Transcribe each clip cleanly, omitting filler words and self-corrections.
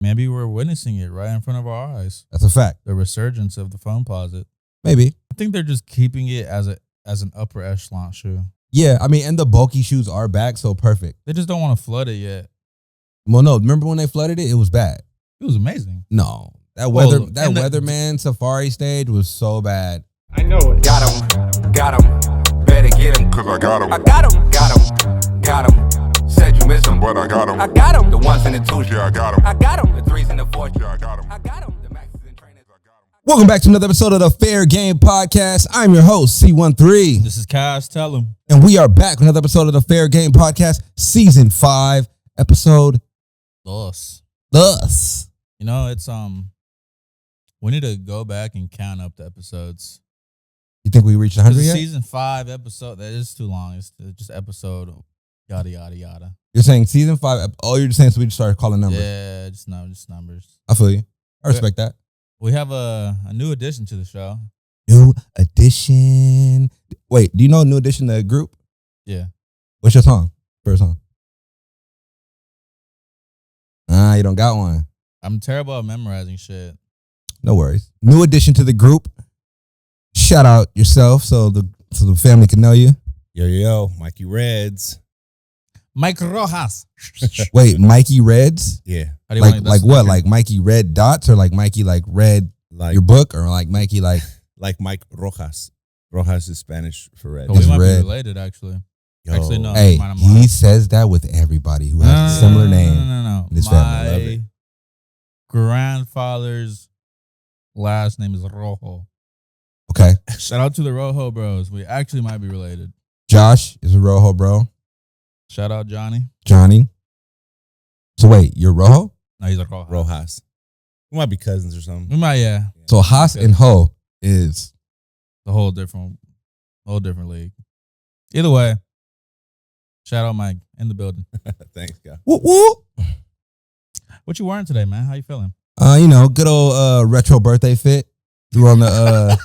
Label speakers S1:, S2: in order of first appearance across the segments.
S1: Maybe we're witnessing it right in front of our eyes.
S2: That's a fact.
S1: The resurgence of the Foamposite.
S2: Maybe.
S1: I think they're just keeping it as an upper echelon shoe.
S2: Yeah, I mean, and the bulky shoes are back, so perfect.
S1: They just don't want to flood it yet.
S2: Well, no, remember when they flooded it? It was bad.
S1: It was amazing.
S2: No, that weatherman safari stage was so bad.
S3: I know it.
S4: Got him, better get him.
S5: Cause I got him.
S4: I got him. Said you miss him,
S5: But I got him.
S4: I got him. The ones and the twos,
S5: Yeah, I got him.
S4: I got him. The threes and the fours,
S5: Yeah, I got him.
S4: I got him. The maxes and trainers, I got him.
S2: Welcome back to another episode of the Fair Game Podcast. I'm your host, C13,
S1: This is Cash. Tell him.
S2: and we are back with another episode of the Fair Game Podcast, Season 5, Episode
S1: Dos.
S2: Thus.
S1: You know, it's we need to go back and count up the episodes.
S2: You think we reached 100 yet?
S1: Season 5 episode, that is too long. It's just episode yada yada yada.
S2: You're saying Season 5, you're just saying so we just started calling numbers.
S1: Yeah, just numbers.
S2: I feel you. I respect that.
S1: We have a new addition to the show.
S2: New Edition. Wait, do you know New Edition, the group?
S1: Yeah.
S2: What's your song? First song? You don't got one.
S1: I'm terrible at memorizing shit.
S2: No worries. New addition to the group. Shout out yourself so the family can know you.
S6: Yo, Mikey Reds.
S1: Mike Rojas.
S2: Wait, Mikey Reds?
S6: Yeah.
S1: How do you want
S2: Like what? Like Mikey Red Dots or like Mikey like Red
S6: Like
S2: your book or like Mikey like
S6: Mike Rojas. Rojas is Spanish for red.
S1: Oh, we
S2: It's
S1: might
S2: red.
S1: be related, actually.
S6: Yo.
S1: Actually, no.
S2: hey,
S1: never mind, I'm
S2: he
S1: lying.
S2: says that with everybody who has a similar name.
S1: No.
S2: in this family.
S6: Love
S1: My
S6: it.
S1: grandfather's last name is Rojo.
S2: Okay.
S1: Shout out to the Rojo bros. We actually might be related.
S2: Josh is a Rojo bro.
S1: Shout out Johnny.
S2: Johnny. So wait, you're Rojo?
S1: No, he's a Rojo.
S6: Rojas. We might be cousins or something.
S1: We might, yeah.
S2: So Haas and Ho is
S1: The whole different league. Either way, shout out Mike in the building.
S6: Thanks, guy.
S2: woo woo.
S1: What you wearing today, man? How you feeling?
S2: Good old retro birthday fit. You were on the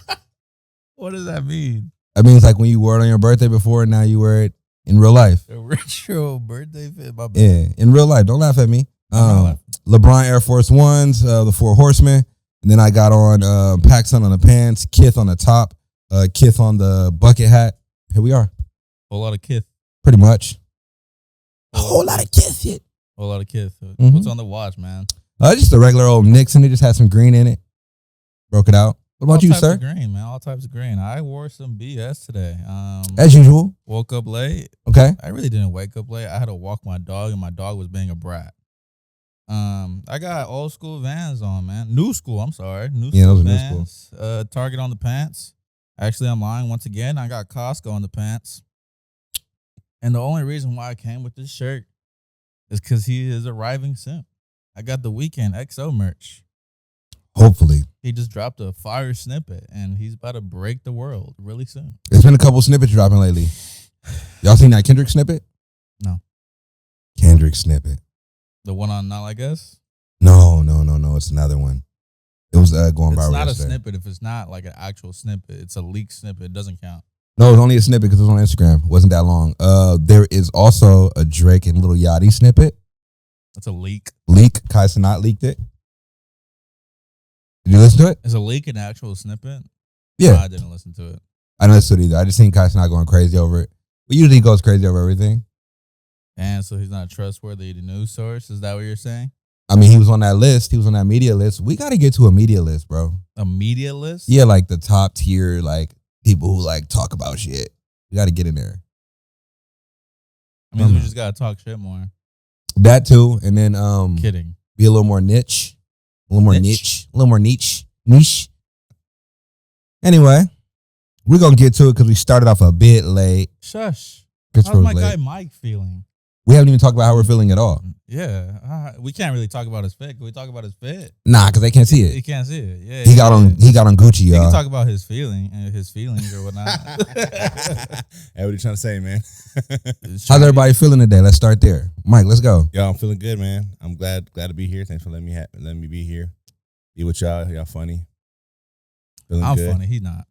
S1: What does that mean?
S2: I mean, it's like when you wore it on your birthday before, and now you wear it in real life.
S1: A retro birthday fit, my bad.
S2: Yeah, in real life. Don't laugh at me.
S1: I'm not laughing.
S2: LeBron Air Force Ones, the Four Horsemen, and then I got on PacSun on the pants, Kith on the top, Kith on the bucket hat. Here we are,
S1: Whole lot of Kith.
S2: pretty much. A whole lot of Kith shit.
S1: Whole lot of Kith.
S2: Mhm.
S1: What's on the watch, man?
S2: Just a regular old Nixon. It just had some green in it. Broke it out. What about
S1: All
S2: you,
S1: types
S2: sir?
S1: of green, man. All types of green. I wore some BS today.
S2: As usual.
S1: Woke up late.
S2: Okay.
S1: I really didn't wake up late. I had to walk my dog, and my dog was being a brat. I got old school Vans on, man. New school, I'm sorry. New school
S2: Yeah, those are new
S1: Vans. Target on the pants. Actually, I'm lying once again. I got Costco on the pants. And the only reason why I came with this shirt is because he is arriving soon. I got the Weekend XO merch.
S2: Hopefully.
S1: He just dropped a fire snippet, and he's about to break the world really soon.
S2: There's been a couple snippets dropping lately. Y'all seen that Kendrick snippet?
S1: No.
S2: Kendrick snippet.
S1: The one on Not Like Us?
S2: No. It's another one. It was going
S1: It's
S2: viral
S1: not a
S2: yesterday.
S1: snippet. If it's not like an actual snippet, it's a leaked snippet. It doesn't count.
S2: No, it was only a snippet because it was on Instagram. It wasn't that long. There is also a Drake and Lil Yachty snippet.
S1: It's a leak.
S2: Leak. Kai Cenat leaked it. Did you listen to it?
S1: Is a leak an actual snippet?
S2: Yeah.
S1: No, I didn't listen to it.
S2: I didn't listen to it either. I just seen Kai Cenat going crazy over it. But usually he goes crazy over everything.
S1: And so he's not a trustworthy news source. Is that what you're saying?
S2: I mean, he was on that list. He was on that media list. We got to get to a media list, bro.
S1: A media list?
S2: Yeah, like the top tier, like people who like talk about shit. We got to get in there.
S1: I mean, we just gotta talk shit more.
S2: That too, and then
S1: Kidding.
S2: be a little more niche, a little more niche, a little more niche. Anyway, we're gonna get to it because we started off a bit late.
S1: Shush.
S2: Christopher
S1: How's
S2: was
S1: my
S2: late.
S1: guy Mike feeling?
S2: We haven't even talked about how we're feeling at all.
S1: Yeah, we can't really talk about his fit. Can we talk about his fit?
S2: Nah, because they can't see
S1: He
S2: it.
S1: can't see it. Yeah,
S2: He got on Gucci,
S1: He can
S2: y'all.
S1: talk about his feelings or whatnot.
S6: Hey, what are you trying to say, man?
S2: How's everybody feeling today? Let's start there. Mike, let's go.
S6: Yo, I'm feeling good, man. I'm glad to be here. Thanks for letting me be here. Be with y'all. Y'all funny. Feeling
S1: I'm
S6: good.
S1: funny. He's not.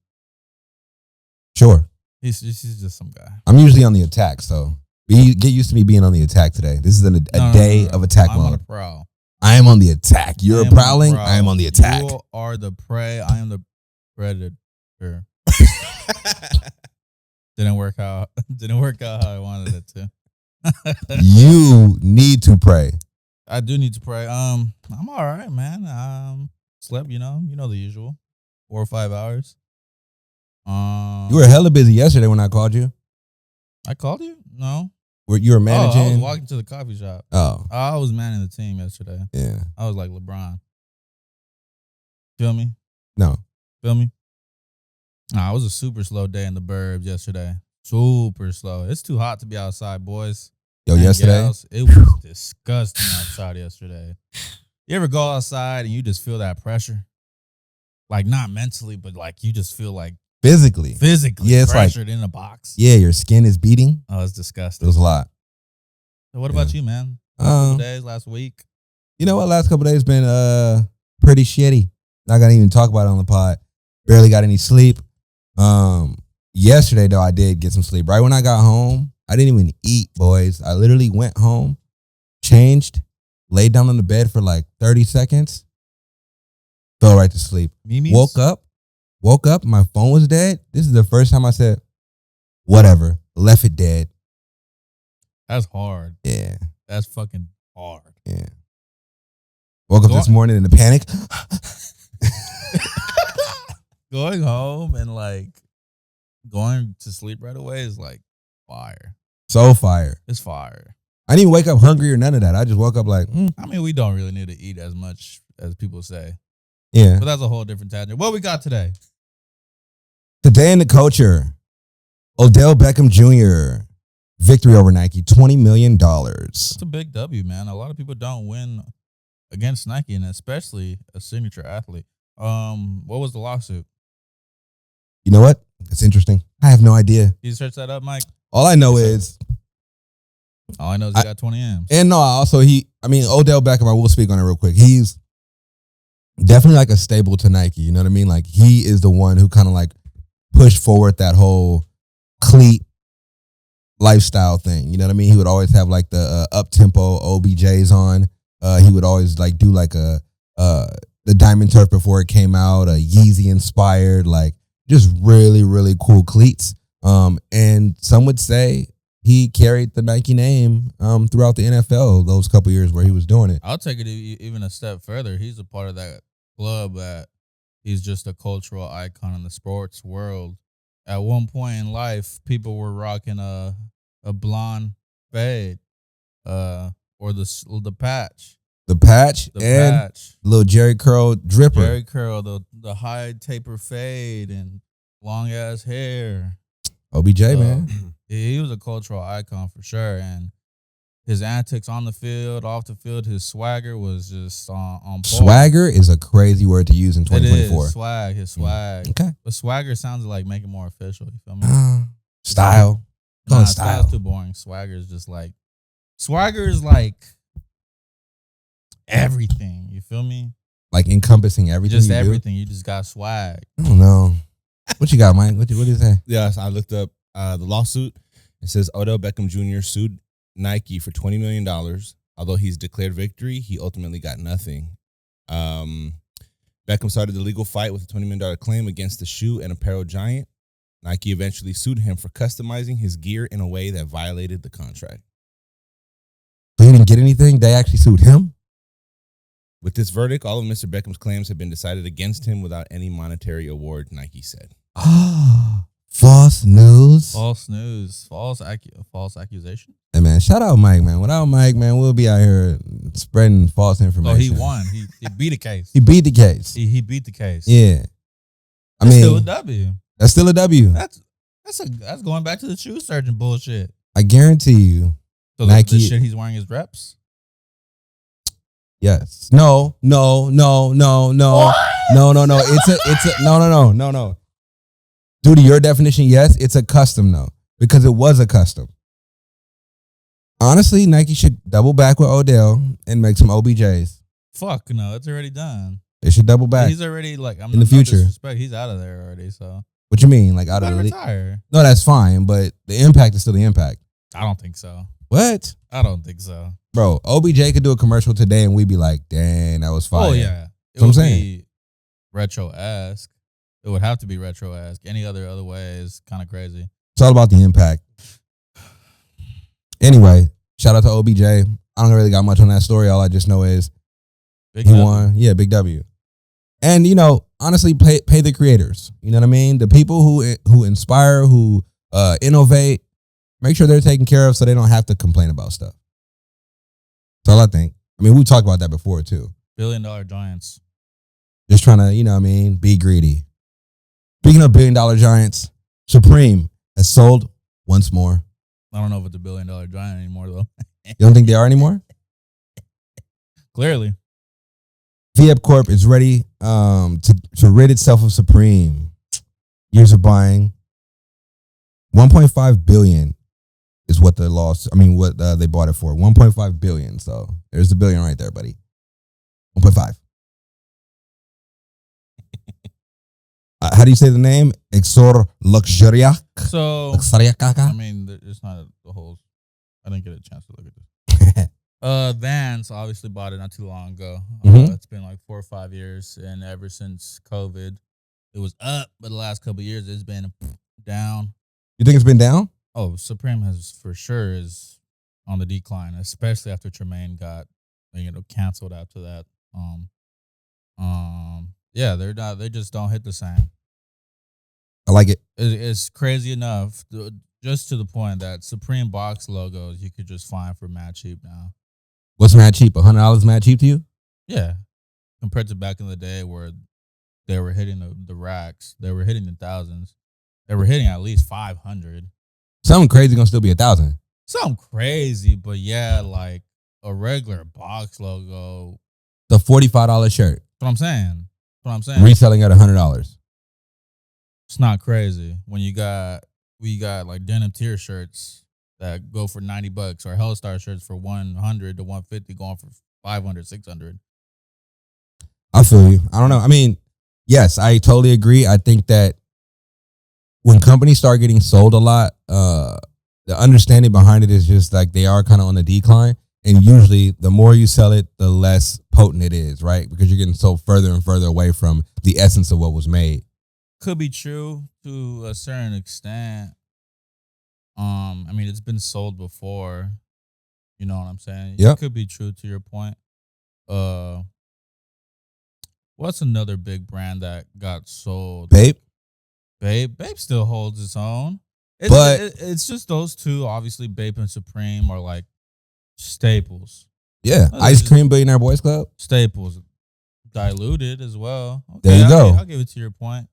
S2: Sure.
S1: He's just some guy.
S2: I'm usually on the attack, so get used to me being on the attack today. This is a day of attack
S1: I'm on a
S2: mode.
S1: prowl.
S2: I am on the attack. You're prowling. I am on the attack.
S1: You are the prey. I am the predator. Didn't work out. Didn't work out how I wanted it to.
S2: You need to pray.
S1: I do need to pray. I'm all right, man. Slept, you know the usual, 4 or 5 hours.
S2: You were hella busy yesterday when I called you.
S1: I called you? No.
S2: You were managing.
S1: I was walking to the coffee shop.
S2: Oh,
S1: I was manning the team yesterday.
S2: yeah.
S1: I was like LeBron. Feel me?
S2: No.
S1: Feel me? Nah, it was a super slow day in the burbs yesterday. Super slow. It's too hot to be outside, boys.
S2: Yo,
S1: And
S2: yesterday.
S1: gals. It was disgusting outside yesterday. You ever go outside and you just feel that pressure? Like not mentally, but like you just feel like
S2: Physically. Yeah, it's like-
S1: pressured in a box.
S2: Yeah, your skin is beating.
S1: Oh, it's
S2: It
S1: disgusting.
S2: was a lot.
S1: So what about you, man? Couple days, last week.
S2: You know what? Last couple days been pretty shitty. Not gonna even talk about it on the pod. Barely got any sleep. Yesterday though, I did get some sleep. Right when I got home, I didn't even eat, boys. I literally went home, changed, laid down on the bed for like 30 seconds, fell right to sleep.
S1: Mimi's?
S2: Woke up, my phone was dead. This is the first time I said, whatever, left it dead.
S1: That's hard.
S2: Yeah,
S1: That's fucking hard.
S2: yeah. Woke up this morning in a panic.
S1: Going home and like going to sleep right away is like fire.
S2: So fire.
S1: It's fire.
S2: I didn't even wake up hungry or none of that. I just woke up like,
S1: I mean, we don't really need to eat as much as people say,
S2: yeah.
S1: but that's a whole different tangent. What we got today?
S2: Today in the culture, Odell Beckham Jr. victory over Nike, $20 million.
S1: It's a big W, man. A lot of people don't win against Nike, and especially a signature athlete. What was the lawsuit?
S2: You know what? It's interesting. I have no idea.
S1: Can you search that up, Mike?
S2: All I know is,
S1: All I know is he got 20 M's.
S2: and no, also Odell Beckham, I will speak on it real quick. He's definitely like a staple to Nike. You know what I mean? Like he is the one who kind of like pushed forward that whole cleat lifestyle thing. You know what I mean? He would always have like the up-tempo OBJs on. He would always like do like the Diamond Turf before it came out, a Yeezy inspired, like just really, really cool cleats. And some would say he carried the Nike name throughout the NFL those couple years where he was doing it.
S1: I'll take it even a step further. He's a part of that club that he's just a cultural icon in the sports world. At one point in life, people were rocking a blonde fade, or the patch.
S2: The patch
S1: The
S2: and
S1: patch.
S2: little Jerry Curl dripper.
S1: Jerry curl, the high taper fade and long ass hair.
S2: OBJ, man.
S1: He was a cultural icon for sure, and his antics on the field, off the field, his swagger was just on point.
S2: Swagger is a crazy word to use in
S1: It
S2: 2024.
S1: is swag, his swag.
S2: Okay.
S1: But swagger sounds like make it more official. You feel me?
S2: Style. Call it style.
S1: Style's too boring. Swagger is just like everything. You feel me?
S2: Like encompassing everything.
S1: Just
S2: you
S1: everything. You just got swag.
S2: do? I don't know. What you got, Mike? What do you say?
S6: Yes, I looked up the lawsuit. It says Odell Beckham Jr. sued Nike for $20 million. Although he's declared victory, he ultimately got nothing. Beckham started the legal fight with a $20 million claim against the shoe and apparel giant. Nike eventually sued him for customizing his gear in a way that violated the contract.
S2: So he didn't get anything? They actually sued him?
S6: With this verdict, all of Mr. Beckham's claims have been decided against him without any monetary award, Nike said.
S2: False news.
S1: False news. False accusation.
S2: Hey, man, shout out Mike, man. Without Mike, man, we'll be out here spreading false information.
S1: Oh, he won. He beat the case.
S2: He beat the case.
S1: He beat the case.
S2: Yeah. I
S1: That's
S2: mean,
S1: still a W.
S2: that's still a W.
S1: That's going back to the shoe surgeon bullshit.
S2: I guarantee you.
S1: So
S2: Nike-
S1: the shit he's wearing is reps.
S2: Yes. No. No. It's no. Due to your definition, yes, it's a custom though, because it was a custom. Honestly, Nike should double back with Odell and make some OBJs.
S1: Fuck no, it's already done.
S2: They should double back.
S1: He's already like
S2: in the future.
S1: No disrespect, he's out of there already. So
S2: What you mean? Like out of
S1: gotta
S2: the league?
S1: retire.
S2: No, that's fine, but the impact is still the impact.
S1: I don't think so.
S2: What?
S1: I don't think so.
S2: Bro, OBJ could do a commercial today and we'd be like, dang, that was fire.
S1: Oh, yeah. It
S2: what I'm
S1: would
S2: saying.
S1: be retro-esque. It would have to be retro-esque. Any other way is kind of crazy.
S2: It's all about the impact. Anyway, shout out to OBJ. I don't really got much on that story. All I just know is
S1: Big
S2: he
S1: W.
S2: won. Yeah, big W. And, honestly, pay the creators. You know what I mean? The people who inspire, who innovate, make sure they're taken care of so they don't have to complain about stuff. That's all I think. I mean, we talked about that before, too.
S1: Billion-dollar giants.
S2: Just trying to, be greedy. Speaking of billion-dollar giants, Supreme has sold once more.
S1: I don't know if it's a billion-dollar giant anymore, though.
S2: You don't think they are anymore?
S1: Clearly.
S2: Viep Corp is ready to rid itself of Supreme. Years of buying. 1.5 billion is what the loss. What they bought it for. 1.5 billion. So there's the billion right there, buddy. 1.5. How do you say the name? EssilorLuxottica.
S1: So,
S2: Luxottica?
S1: it's not the whole. I didn't get a chance to look at this. Vans obviously bought it not too long ago. It's been like 4 or 5 years, and ever since COVID, it was up, but the last couple of years it's been down.
S2: You think it's been down?
S1: Oh, Supreme has for sure is on the decline, especially after Tremaine got canceled after that. Yeah, they're not. They just don't hit the same.
S2: I like it.
S1: It's crazy enough, just to the point that Supreme box logos you could just find for mad cheap now.
S2: What's mad cheap? $100 mad cheap to you?
S1: Yeah, compared to back in the day where they were hitting the racks, they were hitting the thousands, they were hitting at least 500.
S2: Something crazy gonna still be 1,000.
S1: Something crazy, but yeah, like a regular box logo.
S2: The $45 shirt.
S1: That's what I'm saying.
S2: Reselling at $100.
S1: It's not crazy when we got like denim tier shirts that go for $90 or Hellstar shirts for 100 to 150 going for 500, 600.
S2: I feel you. I don't know. Yes, I totally agree. I think that when companies start getting sold a lot, the understanding behind it is just like they are kind of on the decline. And usually the more you sell it, the less potent it is, right? Because you're getting sold further and further away from the essence of what was made.
S1: Could be true to a certain extent. It's been sold before. You know what I'm saying?
S2: Yep.
S1: It could be true to your point. What's another big brand that got sold?
S2: Babe
S1: still holds its own.
S2: But
S1: It's just those two, obviously, Bape and Supreme are like staples.
S2: yeah, Ice Cream Billionaire Boys Club.
S1: Staples. Diluted as well. Okay,
S2: There you go.
S1: I'll give it to your point.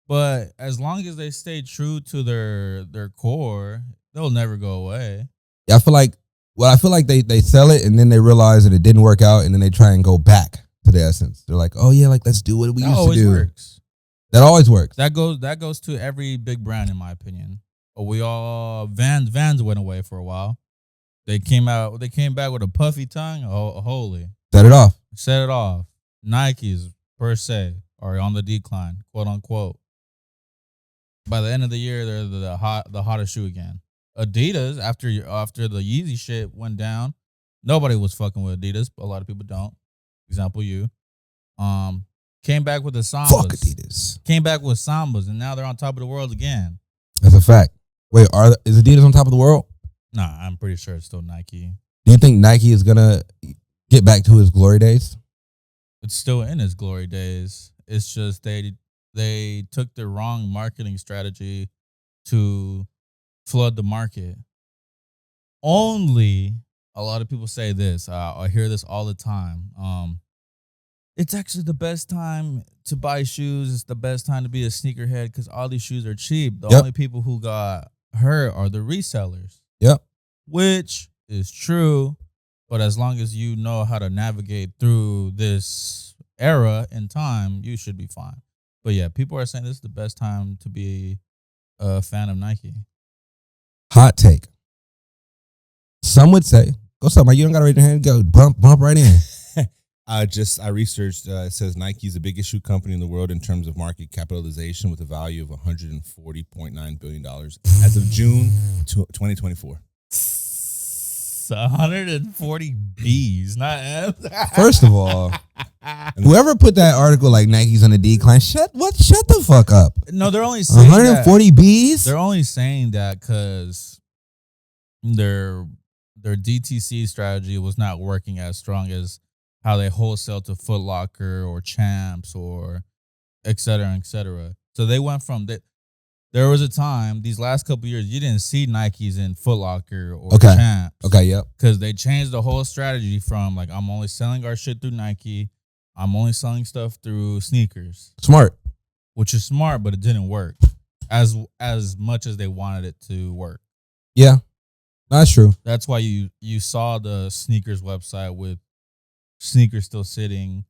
S1: But as long as they stay true to their core, they'll never go away.
S2: Yeah, I feel like they sell it and then they realize that it didn't work out and then they try and go back to the essence. They're like, oh yeah, like let's do what we used to do.
S1: Works.
S2: That always works.
S1: That goes to every big brand, in my opinion. Vans went away for a while. They came back with a puffy tongue. Oh, holy.
S2: Set it off.
S1: Set it off. Nikes, per se, are on the decline, quote unquote. By the end of the year, they're the hottest shoe again. Adidas, after the Yeezy shit went down, nobody was fucking with Adidas, but a lot of people don't. Example, you. Came back with the Sambas.
S2: Fuck Adidas.
S1: Came back with Sambas, and now they're on top of the world again.
S2: That's a fact. Wait, is Adidas on top of the world?
S1: Nah, I'm pretty sure it's still Nike.
S2: Do you think Nike is gonna get back to his glory days?
S1: It's still in its glory days. It's just they took the wrong marketing strategy to flood the market. Only a lot of people say this. I hear this all the time. It's actually the best time to buy shoes. It's the best time to be a sneakerhead because all these shoes are cheap. The only people who got hurt are the resellers.
S2: Yep.
S1: Which is true, but as long as you know how to navigate through this era in time, you should be fine. But yeah, people are saying this is the best time to be a fan of Nike.
S2: Hot take. Some would say, go somebody. You don't gotta raise your hand. Go bump right in.
S6: I researched. It says Nike is the biggest shoe company in the world in terms of market capitalization, with a value of $140.9 billion as of June 2024.
S1: 140 B's, not M's.
S2: First of all, whoever put that article like Nike's on the decline, shut the fuck up.
S1: No, they're only saying
S2: 140 B's?
S1: They're only saying that because their DTC strategy was not working as strong as how they wholesale to Foot Locker or Champs or et cetera, et cetera. So they went from that. There was a time these last couple years you didn't see Nikes in Foot Locker or Champs.
S2: Okay, yep.
S1: Because they changed the whole strategy from like I'm only selling our shit through Nike. I'm only selling stuff through sneakers.
S2: Smart.
S1: Which is smart, but it didn't work as much as they wanted it to work.
S2: Yeah, that's true.
S1: That's why you saw the sneakers website with sneakers still sitting.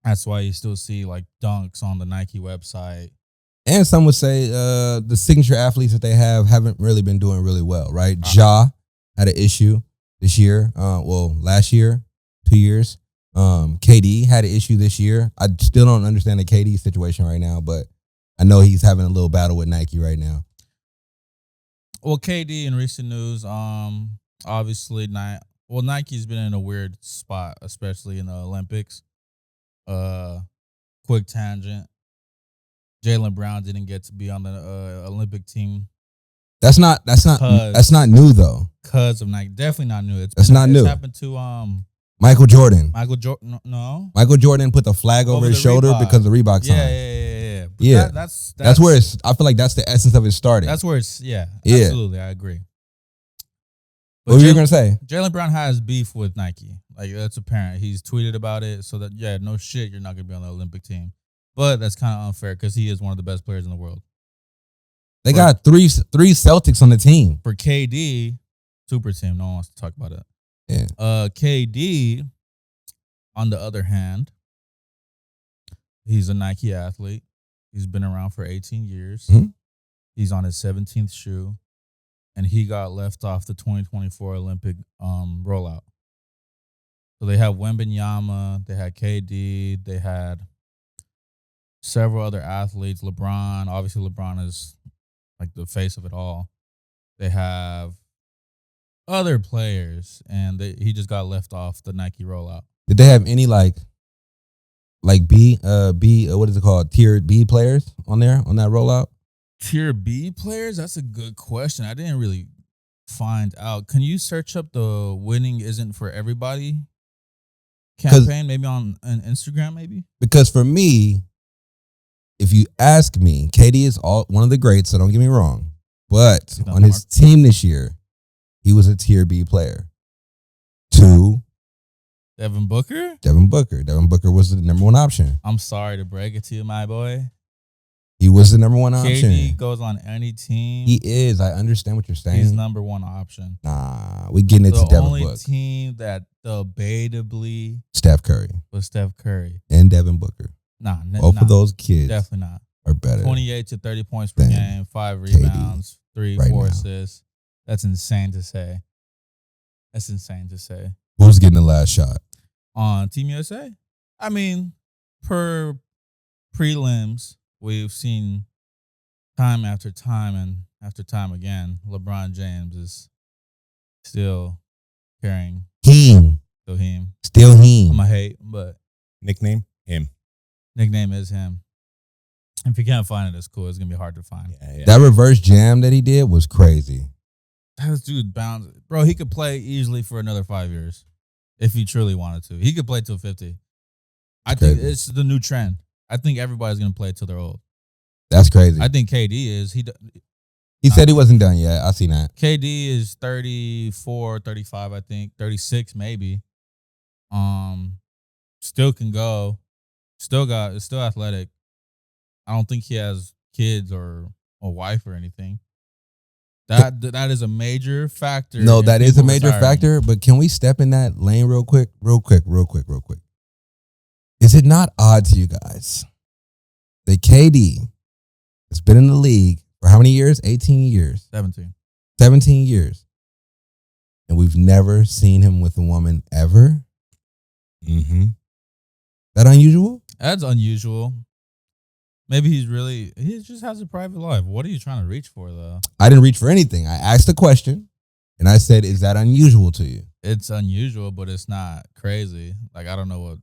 S1: That's why you still see like dunks on the Nike website.
S2: And some would say the signature athletes that they haven't really been doing really well, right? Ja had an issue this year. Last year, 2 years. KD had an issue this year. I still don't understand the KD situation right now, but I know he's having a little battle with Nike right now.
S1: Well, KD in recent news, obviously Nike's been in a weird spot, especially in the Olympics. Quick tangent. Jaylen Brown didn't get to be on the Olympic team.
S2: That's not new though.
S1: Because of Nike, definitely not new.
S2: That's not new.
S1: It's happened to
S2: Michael Jordan.
S1: No.
S2: Michael Jordan put the flag over his shoulder
S1: Reebok.
S2: because of the Reebok sign.
S1: Yeah. But
S2: Yeah.
S1: That's
S2: where it's. I feel like that's the essence of it starting.
S1: That's where it's. Yeah.
S2: Yeah.
S1: Absolutely, I agree. But
S2: What were you gonna say?
S1: Jaylen Brown has beef with Nike. Like that's apparent. He's tweeted about it. So that no shit, you're not gonna be on the Olympic team. But that's kind of unfair because he is one of the best players in the world.
S2: They got three Celtics on the team.
S1: For KD, super team. No one wants to talk about it.
S2: Yeah.
S1: KD, on the other hand, he's a Nike athlete. He's been around for 18 years.
S2: Mm-hmm.
S1: He's on his 17th shoe, and he got left off the 2024 Olympic rollout. So they had Wembanyama, they had KD, they had several other athletes. LeBron, obviously LeBron is like the face of it all. They have other players, and he just got left off the Nike rollout.
S2: Did they have any like B what is it called, tier B players on there on that rollout?
S1: Tier B players? That's a good question. I didn't really find out. Can you search up the "Winning Isn't for Everybody" campaign? Maybe on Instagram, maybe?
S2: Because for me, if you ask me, KD is one of the greats, so don't get me wrong. But on his team this year, he was a tier B player. 2,
S1: Devin Booker?
S2: Devin Booker was the number one option.
S1: I'm sorry to break it to you, my boy.
S2: He was the number one option.
S1: KD goes on any team.
S2: He is. I understand what you're saying.
S1: He's number one option.
S2: Nah, we getting it to Devin Booker.
S1: The only team that debatably
S2: Steph Curry
S1: was Steph Curry
S2: and Devin Booker. Both of those kids
S1: definitely not
S2: are better.
S1: 28 to 30 points per game, 5 rebounds, 3, 4 assists. That's insane to say.
S2: Who's getting the last shot?
S1: On Team USA? I mean, per prelims, we've seen time after time and after time again, LeBron James is still carrying. Still him. I'm a hate, but
S6: Nickname? Him.
S1: Nickname is him. If you can't find it, it's cool. It's going to be hard to find.
S6: Yeah.
S2: That reverse jam that he did was crazy.
S1: This dude bounds. Bro, he could play easily for another 5 years if he truly wanted to. He could play till 50. I think it's the new trend. I think everybody's going to play till they're old.
S2: That's crazy.
S1: I think KD is.
S2: He said he wasn't done yet. I seen that.
S1: KD is 34, 35, I think. 36 maybe. Still can go. Still athletic. I don't think he has kids or a wife or anything. That is a major factor.
S2: No, that is a major factor, but can we step in that lane real quick? Is it not odd to you guys that KD has been in the league for how many years? 18 years. 17 years. And we've never seen him with a woman ever?
S6: Mm-hmm.
S2: That unusual?
S1: That's unusual. Maybe he just has a private life. What are you trying to reach for, though?
S2: I didn't reach for anything. I asked a question. And I said, is that unusual to you?
S1: It's unusual, but it's not crazy. Like, I don't know what.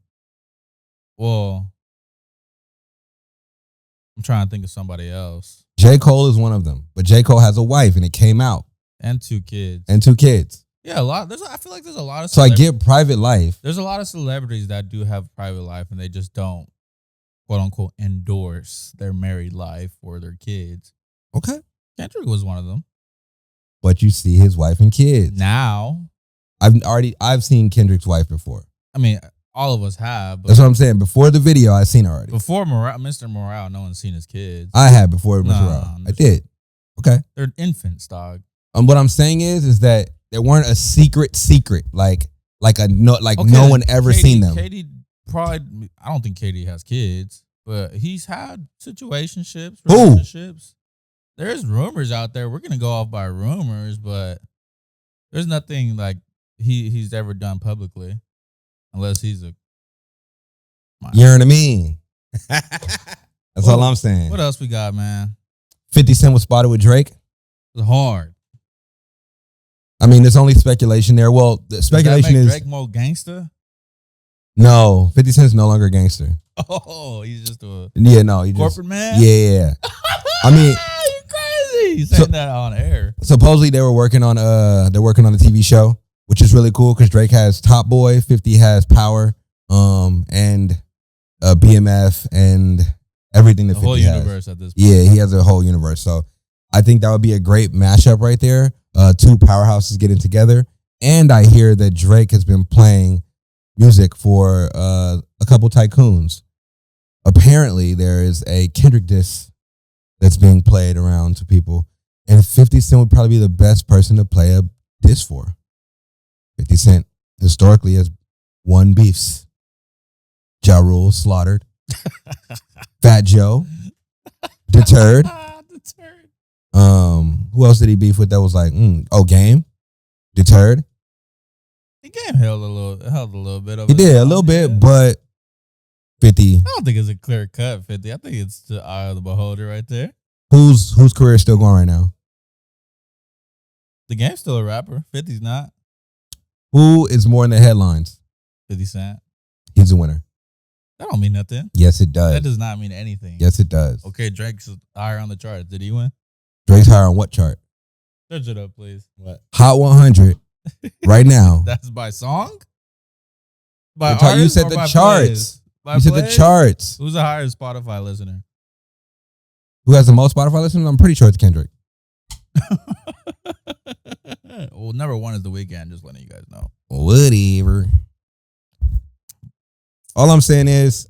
S1: Well, I'm trying to think of somebody else.
S2: J. Cole is one of them. But J. Cole has a wife and it came out.
S1: And 2 kids.
S2: And 2 kids.
S1: Yeah, a lot. I feel like there's a lot of.
S2: So I get private life.
S1: There's a lot of celebrities that do have private life, and they just don't, quote unquote, endorse their married life or their kids.
S2: Okay.
S1: Kendrick was one of them.
S2: But you see his wife and kids.
S1: Now,
S2: I've seen Kendrick's wife before.
S1: I mean, all of us have. But
S2: That's what I'm saying. Before the video, I seen it already.
S1: Before Mr. Morale, no one's seen his kids.
S2: I had before Mr.
S1: Nah,
S2: Morale. I did. Okay.
S1: They're infants, dog.
S2: What I'm saying is that they weren't a secret, like no one ever
S1: Katie,
S2: seen them.
S1: Katie probably. I don't think Katie has kids, but he's had situationships,
S2: Who?
S1: relationships. There's rumors out there. We're gonna go off by rumors, but there's nothing like he's ever done publicly, unless he's a.
S2: You know what I mean? That's all I'm saying.
S1: What else we got, man?
S2: 50 Cent was spotted with Drake.
S1: It's hard.
S2: I mean, there's only speculation there. Well, the speculation
S1: Does that make
S2: is
S1: Drake more gangster?
S2: no. 50 Cent's no longer a gangster.
S1: Oh, he's just a
S2: corporate
S1: man.
S2: Yeah. I mean,
S1: you crazy saying that on air.
S2: Supposedly they were working on a TV show, which is really cool because Drake has Top Boy, 50 has Power, and BMF and everything that
S1: The
S2: 50
S1: whole
S2: has.
S1: universe at this point.
S2: Yeah, he has a whole universe. So I think that would be a great mashup right there. 2 powerhouses getting together. And I hear that Drake has been playing music for a couple tycoons. Apparently, there is a Kendrick diss that's being played around to people. And 50 Cent would probably be the best person to play a diss for. 50 Cent historically has won beefs. Ja Rule slaughtered. Fat Joe deterred. Who else did he beef with that was like, Game? Deterred.
S1: The Game held a little bit of
S2: He
S1: it.
S2: did a little bit, but 50.
S1: I don't think it's a clear cut 50. I think it's the eye of the beholder right there.
S2: Whose career is still going right now?
S1: The Game's still a rapper. 50's not.
S2: Who is more in the headlines?
S1: 50 Cent.
S2: He's the winner.
S1: That don't mean nothing.
S2: Yes, it does.
S1: That does not mean anything.
S2: Yes, it does.
S1: Okay, Drake's higher on the charts. Did he win?
S2: Drake's higher on what chart?
S1: Search it up, please.
S6: What?
S2: Hot 100 right now.
S1: That's by song? By
S2: I thought you
S1: artist
S2: said
S1: or
S2: the
S1: by
S2: charts.
S1: plays? By
S2: You said the
S1: plays?
S2: charts.
S1: Who's a higher Spotify listener?
S2: Who has the most Spotify listeners? I'm pretty sure it's Kendrick.
S1: Well, number 1 is The Weeknd, just letting you guys know.
S2: Whatever. All I'm saying is,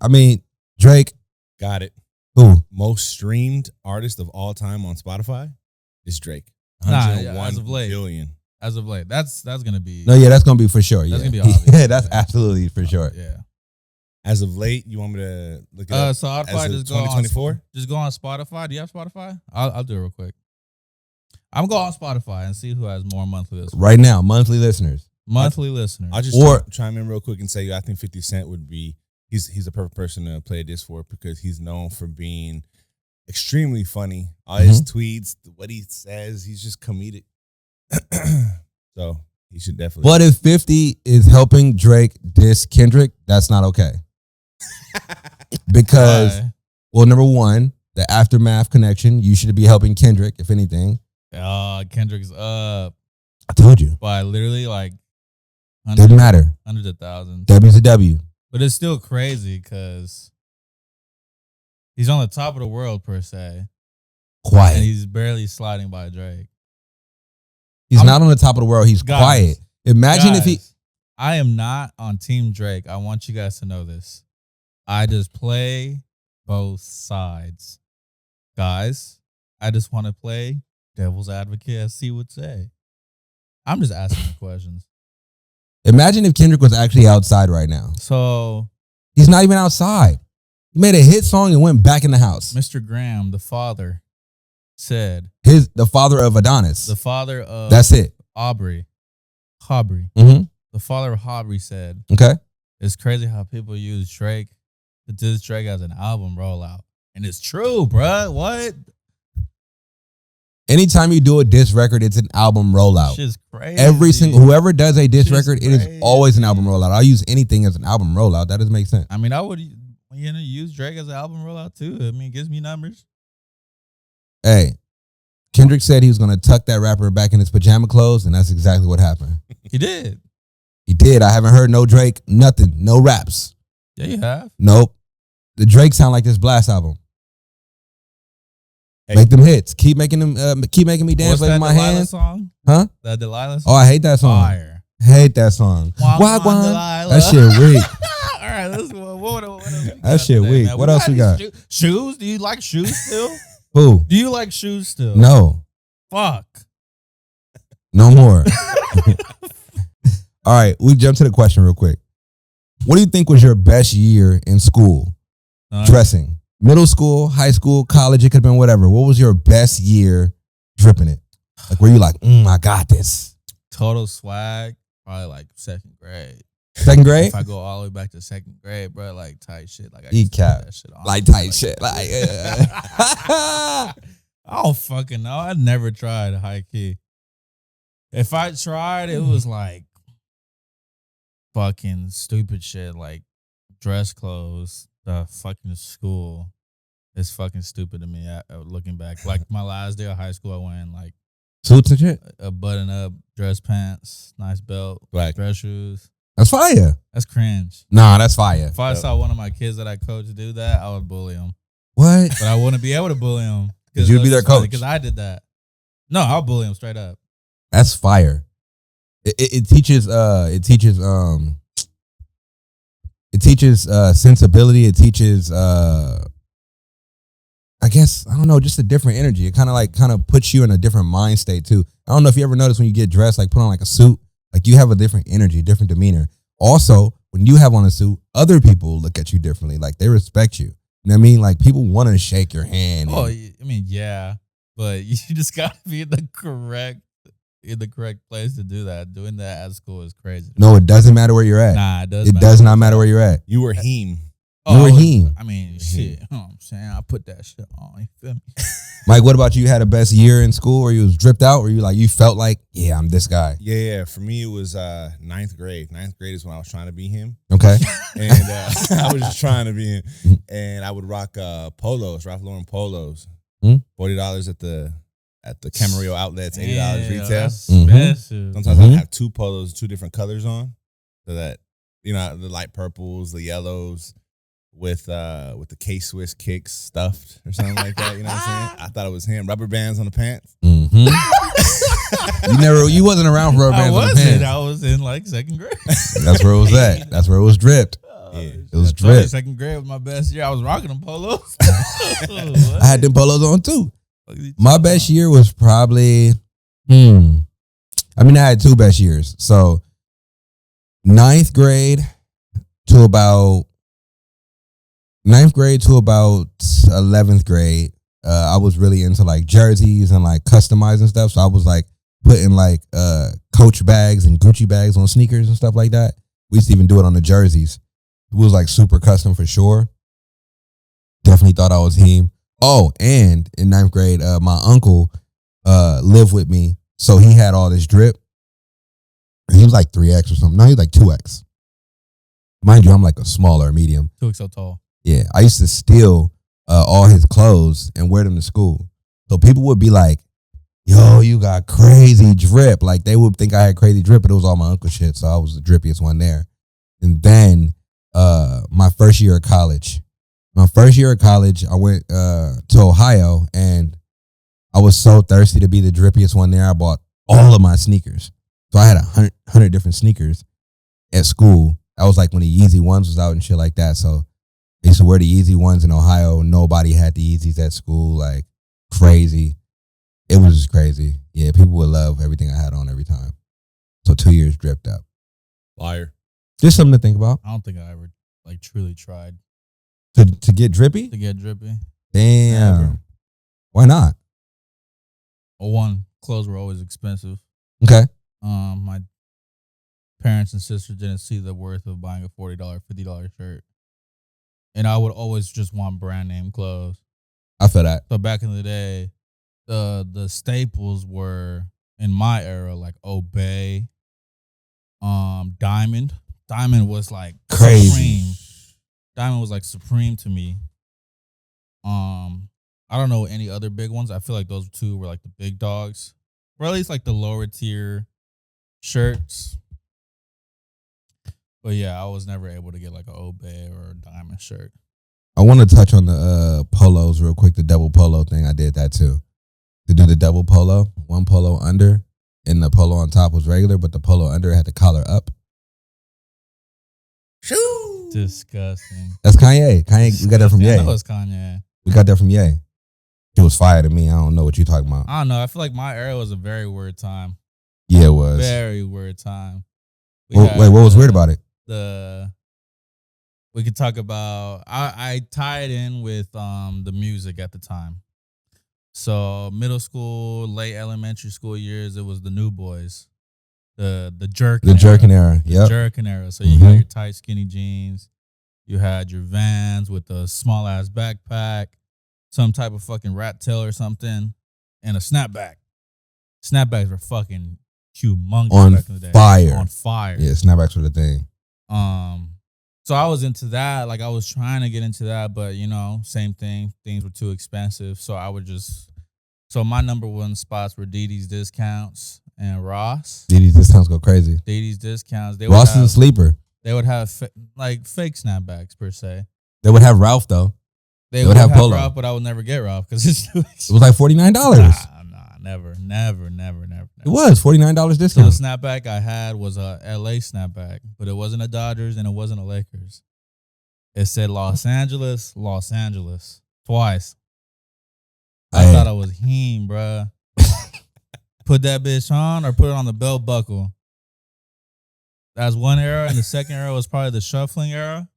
S2: Drake.
S6: Got it.
S2: Who?
S6: Most streamed artist of all time on Spotify is Drake.
S1: Nah,
S6: 101
S1: as of late.
S6: billion.
S1: As of late. That's going to be...
S2: No, yeah, that's going to be for sure. Yeah.
S1: That's gonna be obvious.
S2: Yeah, that's absolutely for sure.
S1: Yeah.
S6: As of late, you want me to look it up?
S1: So I'd
S6: as
S1: probably
S6: of
S1: just go on
S6: 2024?
S1: Just go on Spotify. Do you have Spotify? I'll do it real quick. I'm going to go on Spotify and see who has more monthly listeners.
S2: Right now, monthly listeners.
S1: Monthly listeners.
S6: I'll just chime in real quick and say I think 50 Cent would be he's the perfect person to play this for because he's known for being extremely funny. All his tweets, what he says, he's just comedic. So he should definitely.
S2: But if 50 is helping Drake diss Kendrick, that's not okay. Because, well, number 1, the aftermath connection, you should be helping Kendrick, if anything.
S1: Kendrick's up
S2: I told you.
S1: by literally like
S2: Doesn't matter.
S1: hundreds of thousands.
S2: W's a W.
S1: But it's still crazy because he's on the top of the world per se.
S2: Quiet.
S1: And he's barely sliding by Drake.
S2: He's not on the top of the world. He's
S1: Guys,
S2: quiet. Imagine if he...
S1: I am not on Team Drake. I want you guys to know this. I just play both sides. Guys, I just want to play devil's advocate, as C would say. I'm just asking the questions.
S2: Imagine if Kendrick was actually outside right now.
S1: So...
S2: He's not even outside. He made a hit song and went back in the house.
S1: Mr. Graham, the father, said...
S2: The father of Adonis.
S1: The father of...
S2: That's it.
S1: Aubrey.
S2: Mm-hmm.
S1: The father of Aubrey said...
S2: Okay.
S1: It's crazy how people use Drake to diss Drake as an album rollout. And it's true, bruh. What?
S2: Anytime you do a diss record, it's an album rollout.
S1: Shit's crazy.
S2: Every single whoever does a diss
S1: Shit's
S2: record, it is
S1: crazy.
S2: always an album rollout. I'll use anything as an album rollout. That doesn't make sense.
S1: I mean, I would use Drake as an album rollout too. I mean, it gives me numbers.
S2: Hey, Kendrick said he was gonna tuck that rapper back in his pajama clothes, and that's exactly what happened.
S1: He did.
S2: He did. I haven't heard no Drake, nothing, no raps.
S1: Yeah, you have.
S2: Nope. The Drake sound like this Blast album.
S6: Hey.
S2: Make them hits. Keep making them. Keep making me dance
S1: What's
S2: with
S1: that
S2: my
S1: Delilah
S2: hands.
S1: song?
S2: Huh?
S1: That Delilah
S2: Oh,
S1: song?
S2: I hate that song.
S1: Fire.
S2: Hate that song.
S1: Wagwan,
S2: That
S1: Delilah.
S2: shit weak.
S1: All right, let's go. What else we got
S2: That shit
S1: today,
S2: weak.
S1: man?
S2: What else we got?
S1: Shoes? Do you like shoes still?
S2: Who?
S1: Do you like shoes still?
S2: No.
S1: Fuck.
S2: No more. All right, we jump to the question real quick. What do you think was your best year in school? Dressing. Middle school, high school, college, it could have been whatever. What was your best year dripping it? Like, were you like, I got this?
S1: Total swag, probably like second grade.
S2: Second grade?
S1: If I go all the way back to second grade, bro, like tight shit. Like I
S2: Eat
S1: used to put
S2: cap.
S1: that shit on.
S2: Like tight shit. Like,
S1: I don't fucking know. I never tried high key. If I tried, it was like fucking stupid shit, like dress clothes. The fucking school is fucking stupid to me. Looking back, like my last day of high school, I went in like
S2: suits and shit?
S1: a button up, dress pants, nice belt,
S6: Black.
S1: dress shoes.
S2: That's fire.
S1: That's cringe.
S2: Nah, that's fire.
S1: If I saw one of my kids that I coached do that, I would bully him.
S2: What?
S1: But I wouldn't be able to bully him.
S2: Because you'd be their coach.
S1: Because I did that. No, I'll bully him straight up.
S2: That's fire. It teaches sensibility. It teaches I guess, I don't know, just a different energy. It kind of puts you in a different mind state too. I don't know if you ever notice when you get dressed, like put on like a suit, like you have a different energy, different demeanor. Also, when you have on a suit, other people look at you differently. Like they respect you. You know what I mean? Like people want to shake your hand.
S1: Oh, I mean, yeah. But you just gotta be in the correct place to do that. Doing that at school is crazy.
S2: No, it doesn't matter where you're at.
S1: Nah, it does.
S2: It does not matter where you're at.
S6: You were him.
S2: You were him.
S1: I mean, shit. You know what I'm saying? I put that shit on. You feel me?
S2: Mike, what about you? You had a best year in school where you was dripped out, or you felt like, yeah, I'm this guy?
S6: Yeah. For me, it was ninth grade. Ninth grade is when I was trying to be him.
S2: Okay.
S6: And I was just trying to be him. And I would rock polos, Ralph Lauren polos. $40 at the Camarillo outlets, $80 retail.
S1: That's
S2: Mhm.
S1: expensive.
S6: Sometimes I'd have two polos, two different colors on. So that, you know, the light purples, the yellows, with the K-Swiss kicks stuffed or something like that. You know what I'm saying? I thought it was him. Rubber bands on the pants.
S2: Mm-hmm. you wasn't around for rubber bands on the pants.
S1: I was in like second grade.
S2: That's where it was at. That's where it was dripped.
S6: Yeah.
S2: It was
S1: I told you,
S2: drip.
S1: second grade was my best year. I was rocking them polos.
S2: I had them polos on too. My best year was probably, I mean, I had two best years. So ninth grade to about 11th grade, I was really into like jerseys and like customizing stuff. So I was like putting like Coach bags and Gucci bags on sneakers and stuff like that. We used to even do it on the jerseys. It was like super custom for sure. Definitely thought I was him. Oh, and in ninth grade, my uncle lived with me. So he had all this drip. He was like 3X or something. No, he was like 2X. Mind you, I'm like a smaller medium.
S1: 2X so tall.
S2: Yeah, I used to steal all his clothes and wear them to school. So people would be like, yo, you got crazy drip. Like they would think I had crazy drip, but it was all my uncle shit. So I was the drippiest one there. And then my first year of college, I went to Ohio and I was so thirsty to be the drippiest one there. I bought all of my sneakers. So I had 100 different sneakers at school. That was like when the Yeezy ones was out and shit like that. So I used to wear the Yeezy ones in Ohio. Nobody had the Yeezys at school. Like crazy. It was just crazy. Yeah, people would love everything I had on every time. So 2 years dripped up.
S6: Liar.
S2: Just something to think about.
S1: I don't think I ever like truly tried
S2: To get drippy?
S1: to get drippy.
S2: Damn.
S1: Never.
S2: Why not?
S1: Well, one, clothes were always expensive.
S2: Okay.
S1: My parents and sisters didn't see the worth of buying a $40, $50 shirt. And I would always just want brand name clothes.
S2: I feel that.
S1: So back in the day, the staples were in my era like Obey, Diamond. Diamond was like
S2: Crazy.
S1: supreme. Diamond was like supreme to me. I don't know any other big ones. I feel like those two were like the big dogs, or at least like the lower tier shirts. But yeah, I was never able to get like an Obey or a Diamond shirt.
S2: I want to touch on the polos real quick. The double polo thing, I did that too. To do the double polo, one polo under, and the polo on top was regular, but the polo under had the collar up.
S6: Shoo!
S1: Disgusting.
S2: That's Kanye. We got that from
S1: I
S2: Ye.
S1: know it's Kanye.
S2: We got that from Ye. It was fire to me. I don't know what you talking about.
S1: I don't know. I feel like my era was a very weird time.
S2: Yeah, it was.
S1: Very weird time.
S2: Wait, what was weird about it?
S1: We could talk about. I tied in with the music at the time. So middle school, late elementary school years, it was the New Boys, the jerkin.
S2: The jerkin era.
S1: The
S2: Yep.
S1: jerkin era. So you got your tight skinny jeans. You had your Vans with a small ass backpack, some type of fucking rat tail or something, and a snapback. Snapbacks were fucking humongous back in the day. On fire.
S2: Yeah, snapbacks were the thing.
S1: So I was into that. Like I was trying to get into that, but you know, same thing. Things were too expensive. So I would so my number one spots were DD's Discounts and Ross.
S2: DD's Discounts go crazy.
S1: DD's Discounts.
S2: Ross is a sleeper.
S1: They would have like fake snapbacks per se.
S2: They would have Ralph though.
S1: They would have Polo. Ralph, but I would never get Ralph because it's too expensive.
S2: It was like $49.
S1: Nah, never.
S2: It was $49 discount.
S1: So the snapback I had was a LA snapback, but it wasn't a Dodgers and it wasn't a Lakers. It said Los Angeles twice. I thought I was him, bruh. Put that bitch on or put it on the belt buckle. That's one era, and the second era was probably the shuffling era.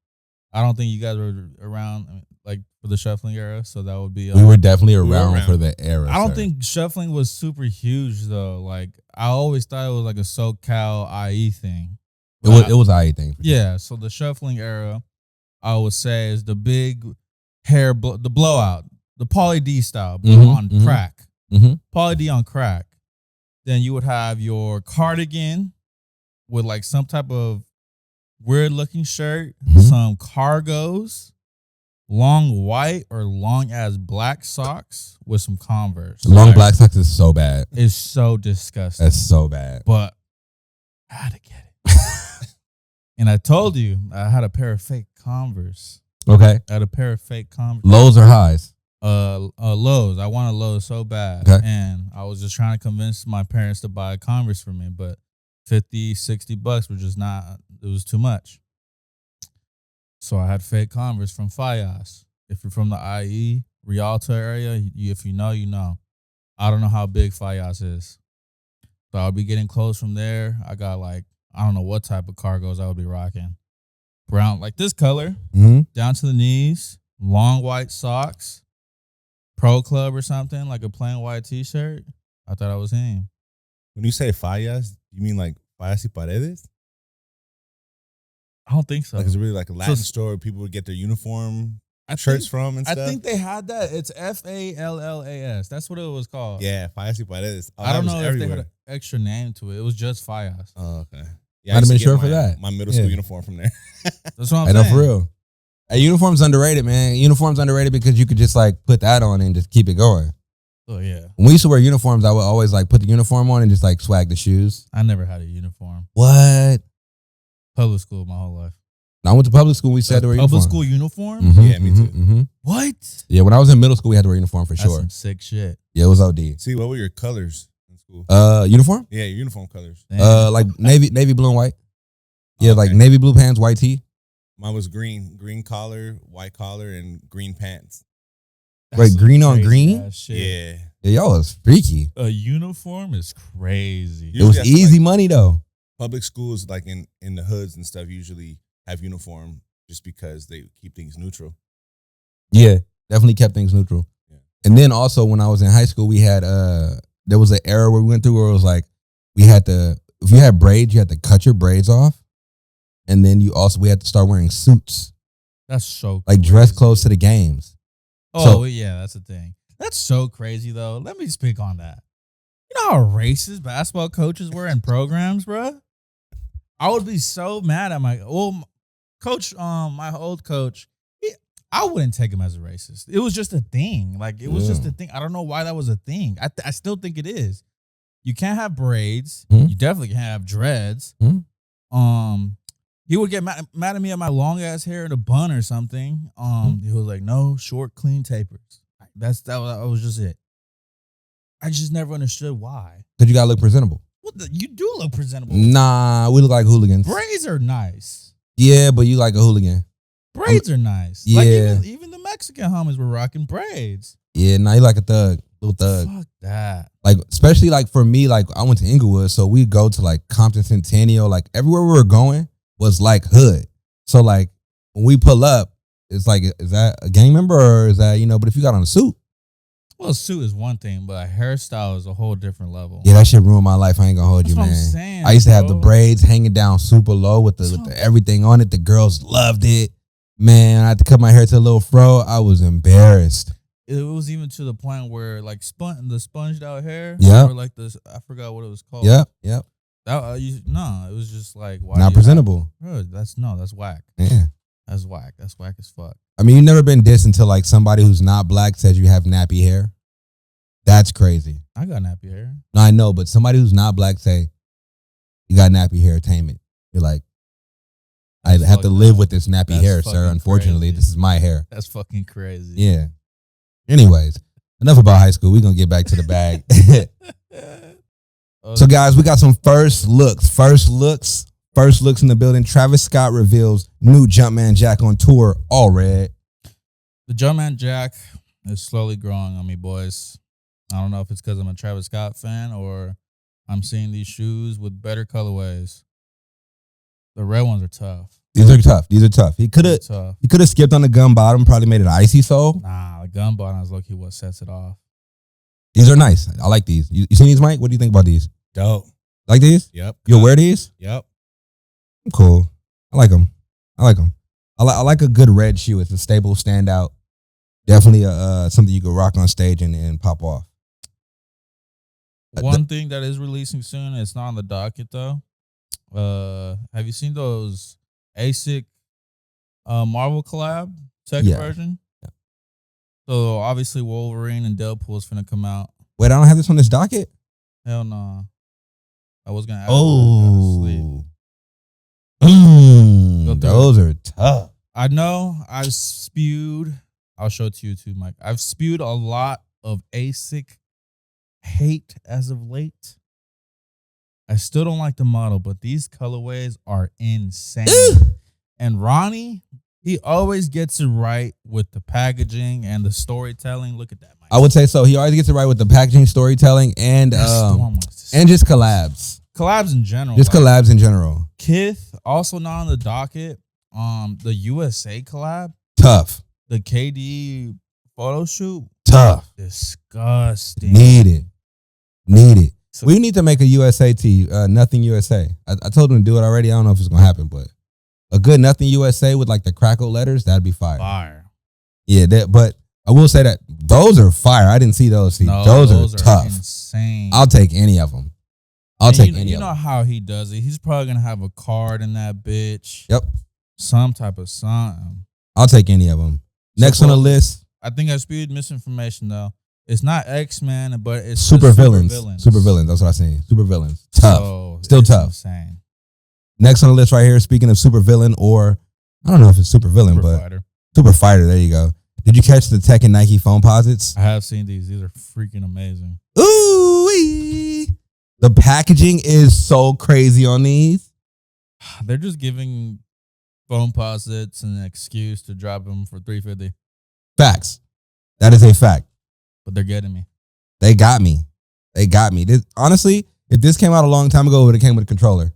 S1: I don't think you guys were around like for the shuffling era, so that would be.
S2: We were definitely around for the era.
S1: I don't think shuffling was super huge though. Like I always thought it was like a SoCal IE thing.
S2: It was IE thing.
S1: Yeah, so the shuffling era, I would say, is the big hair, the blowout, the Pauly D style, but on crack. Pauly D on crack. Then you would have your cardigan with like some type of weird looking shirt, some cargos, long white or long ass black socks with some Converse.
S2: Long black socks is so bad.
S1: It's so disgusting.
S2: That's so bad.
S1: But I had to get it. And I told you I had a pair of fake Converse.
S2: Okay.
S1: I had a pair of fake Converse.
S2: Lows or highs?
S1: Lows. I wanted Lows so bad.
S2: Okay.
S1: And I was just trying to convince my parents to buy Converse for me, but $50-$60 were just not, it was too much. So I had fake Converse from Fias. If you're from the IE, Rialto area, if you know, you know. I don't know how big Fias is. So I'll be getting clothes from there. I got like, I don't know what type of cargos I would be rocking. Brown, like this color, down to the knees, long white socks, Pro Club or something, like a plain white t-shirt. I thought I was him.
S6: When you say fallas, you mean like fallas y paredes?
S1: I don't think so.
S6: Like it's really like a Latin store where people would get their uniform shirts from and stuff?
S1: I think they had that. It's FALLAS. That's what it was called.
S6: Yeah, fallas y paredes.
S1: I don't know if they had an extra name to it. It was just Fias.
S6: Oh, okay. Yeah,
S2: Might have been sure for that.
S6: My middle school uniform from there.
S1: That's what I'm
S2: saying.
S1: I
S2: know, for real. Hey, uniform's underrated, man. Uniform's underrated because you could just like put that on and just keep it going.
S1: Oh, yeah.
S2: When we used to wear uniforms, I would always like put the uniform on and just like swag the shoes.
S1: I never had a uniform.
S2: What?
S1: Public school my whole life.
S2: I went to public school. We said to wear
S1: public
S2: uniform.
S1: School uniform?
S6: Yeah, me too.
S1: What?
S2: Yeah, when I was in middle school, we had to wear uniform for
S1: That's
S2: sure.
S1: Some sick shit.
S2: Yeah, it was OD.
S6: See, what were your colors in school?
S2: Uniform?
S6: Yeah, your uniform colors.
S1: Damn.
S2: Like navy blue and white. Yeah, like navy blue pants, white tee.
S6: Mine was green collar, white collar, and green pants.
S2: Wait, green on green?
S6: Yeah.
S2: Y'all was freaky.
S1: A uniform is crazy.
S2: It was easy money though.
S6: Public schools, like in the hoods and stuff, usually have uniform just because they keep things neutral.
S2: Yeah, definitely kept things neutral.
S6: Yeah.
S2: And then also when I was in high school, we had there was an era where we went through where it was like if you had braids, you had to cut your braids off. And then we had to start wearing suits.
S1: That's so
S2: like
S1: crazy.
S2: Dress clothes to the games.
S1: Oh, yeah, that's the thing. That's so crazy, though. Let me speak on that. You know how racist basketball coaches were in programs, bro? I would be so mad at my coach. My old coach, I wouldn't take him as a racist. It was just a thing. Like it was just a thing. I don't know why that was a thing. I still think it is. You can't have braids.
S2: Mhm.
S1: You definitely can't have dreads.
S2: Mhm.
S1: He would get mad at me at my long ass hair in a bun or something. He was like, "No, short, clean tapers." That was just it. I just never understood why.
S2: Because you gotta look presentable.
S1: You do look presentable.
S2: Nah, we look like hooligans.
S1: Braids are nice.
S2: Yeah, but you like a hooligan.
S1: Braids are nice.
S2: Yeah.
S1: Like even the Mexican homies were rocking braids.
S2: Yeah, nah, you like a thug. Little thug.
S1: Fuck that.
S2: Like, especially like for me, like I went to Inglewood, so we go to like Compton Centennial. Like everywhere we were going was like hood. So like when we pull up, it's like, is that a gang member or is that, but if you got on a suit.
S1: Well, a suit is one thing, but a hairstyle is a whole different level.
S2: Yeah, that shit ruined my life. I ain't gonna hold
S1: That's
S2: you,
S1: what
S2: man.
S1: I'm saying,
S2: I used to have the
S1: bro.
S2: braids hanging down super low with the everything on it. The girls loved it. Man, I had to cut my hair to a little fro. I was embarrassed.
S1: It was even to the point where like the sponged out hair.
S2: Yeah.
S1: Or like this, I forgot what it was called.
S2: Yep.
S1: That it was just like why
S2: Not presentable.
S1: That's whack.
S2: Yeah.
S1: That's whack. That's whack as fuck.
S2: I mean, you've never been dissed until like somebody who's not black says you have nappy hair. That's crazy.
S1: I got nappy hair.
S2: No, I know, but somebody who's not black say you got nappy hair attainment. You're like, I have to live with this nappy hair, sir. Unfortunately, this is my hair.
S1: That's fucking crazy.
S2: Yeah. Anyways, enough about high school. We're going to get back to the bag. So, guys, we got some first looks. First looks in the building. Travis Scott reveals new Jumpman Jack on tour, all red.
S1: The Jumpman Jack is slowly growing on me, boys. I don't know if it's because I'm a Travis Scott fan or I'm seeing these shoes with better colorways. The red ones are tough.
S2: These are tough. He could have skipped on the gum bottom, probably made it icy sole.
S1: Nah, the gum bottom is low-key what sets it off.
S2: These are nice. I like these. You seen these, Mike? What do you think about these?
S6: Dope.
S2: Like these?
S6: Yep.
S2: You'll wear these?
S6: Yep.
S2: I'm cool. I like them. I like a good red shoe. It's a stable standout. Definitely something you could rock on stage and pop off.
S1: One thing that is releasing soon, it's not on the docket though. Have you seen those ASIC Marvel collab second version? Yeah. So obviously Wolverine and Deadpool is finna come out.
S2: Wait, I don't have this on this docket?
S1: Hell no. I was gonna add
S2: those are tough.
S1: I know I've spewed. I'll show it to you too, Mike. I've spewed a lot of ASIC hate as of late. I still don't like the model, but these colorways are insane. And Ronnie, he always gets it right with the packaging and the storytelling. Look at that, Mike.
S2: I would say so. He always gets it right with the packaging, storytelling, and just collabs.
S1: Collabs in general.
S2: Just collabs in general.
S1: Kith, also not on the docket. The USA collab.
S2: Tough.
S1: The KD photo shoot.
S2: Tough.
S1: Disgusting.
S2: Need it. So, we need to make a USA tee. Nothing USA. I told him to do it already. I don't know if it's going to happen, but a good Nothing USA with like the crackle letters, that'd be fire. Yeah, but I will say that those are fire. I didn't see those. Those are tough.
S1: Insane.
S2: I'll take any of them.
S1: You know how he does it. He's probably going to have a card in that bitch.
S2: Yep.
S1: Some type of something.
S2: I'll take any of them. Next on the list.
S1: I think I spewed misinformation though. It's not X-Men, but it's
S2: super villains. Super villains. That's what I seen. Super villains. Tough.
S1: So
S2: still tough.
S1: Insane.
S2: Next on the list right here, speaking of super villain, or I don't know if it's super villain, but fighter. Super fighter. There you go. Did you catch the Tekken Nike Foamposites?
S1: I have seen these. These are freaking amazing.
S2: Ooh-wee. The packaging is so crazy on these.
S1: They're just giving Foamposites an excuse to drop them for $350.
S2: Facts. That is a fact.
S1: But they're getting me.
S2: They got me. Honestly, if this came out a long time ago, it would have came with a controller.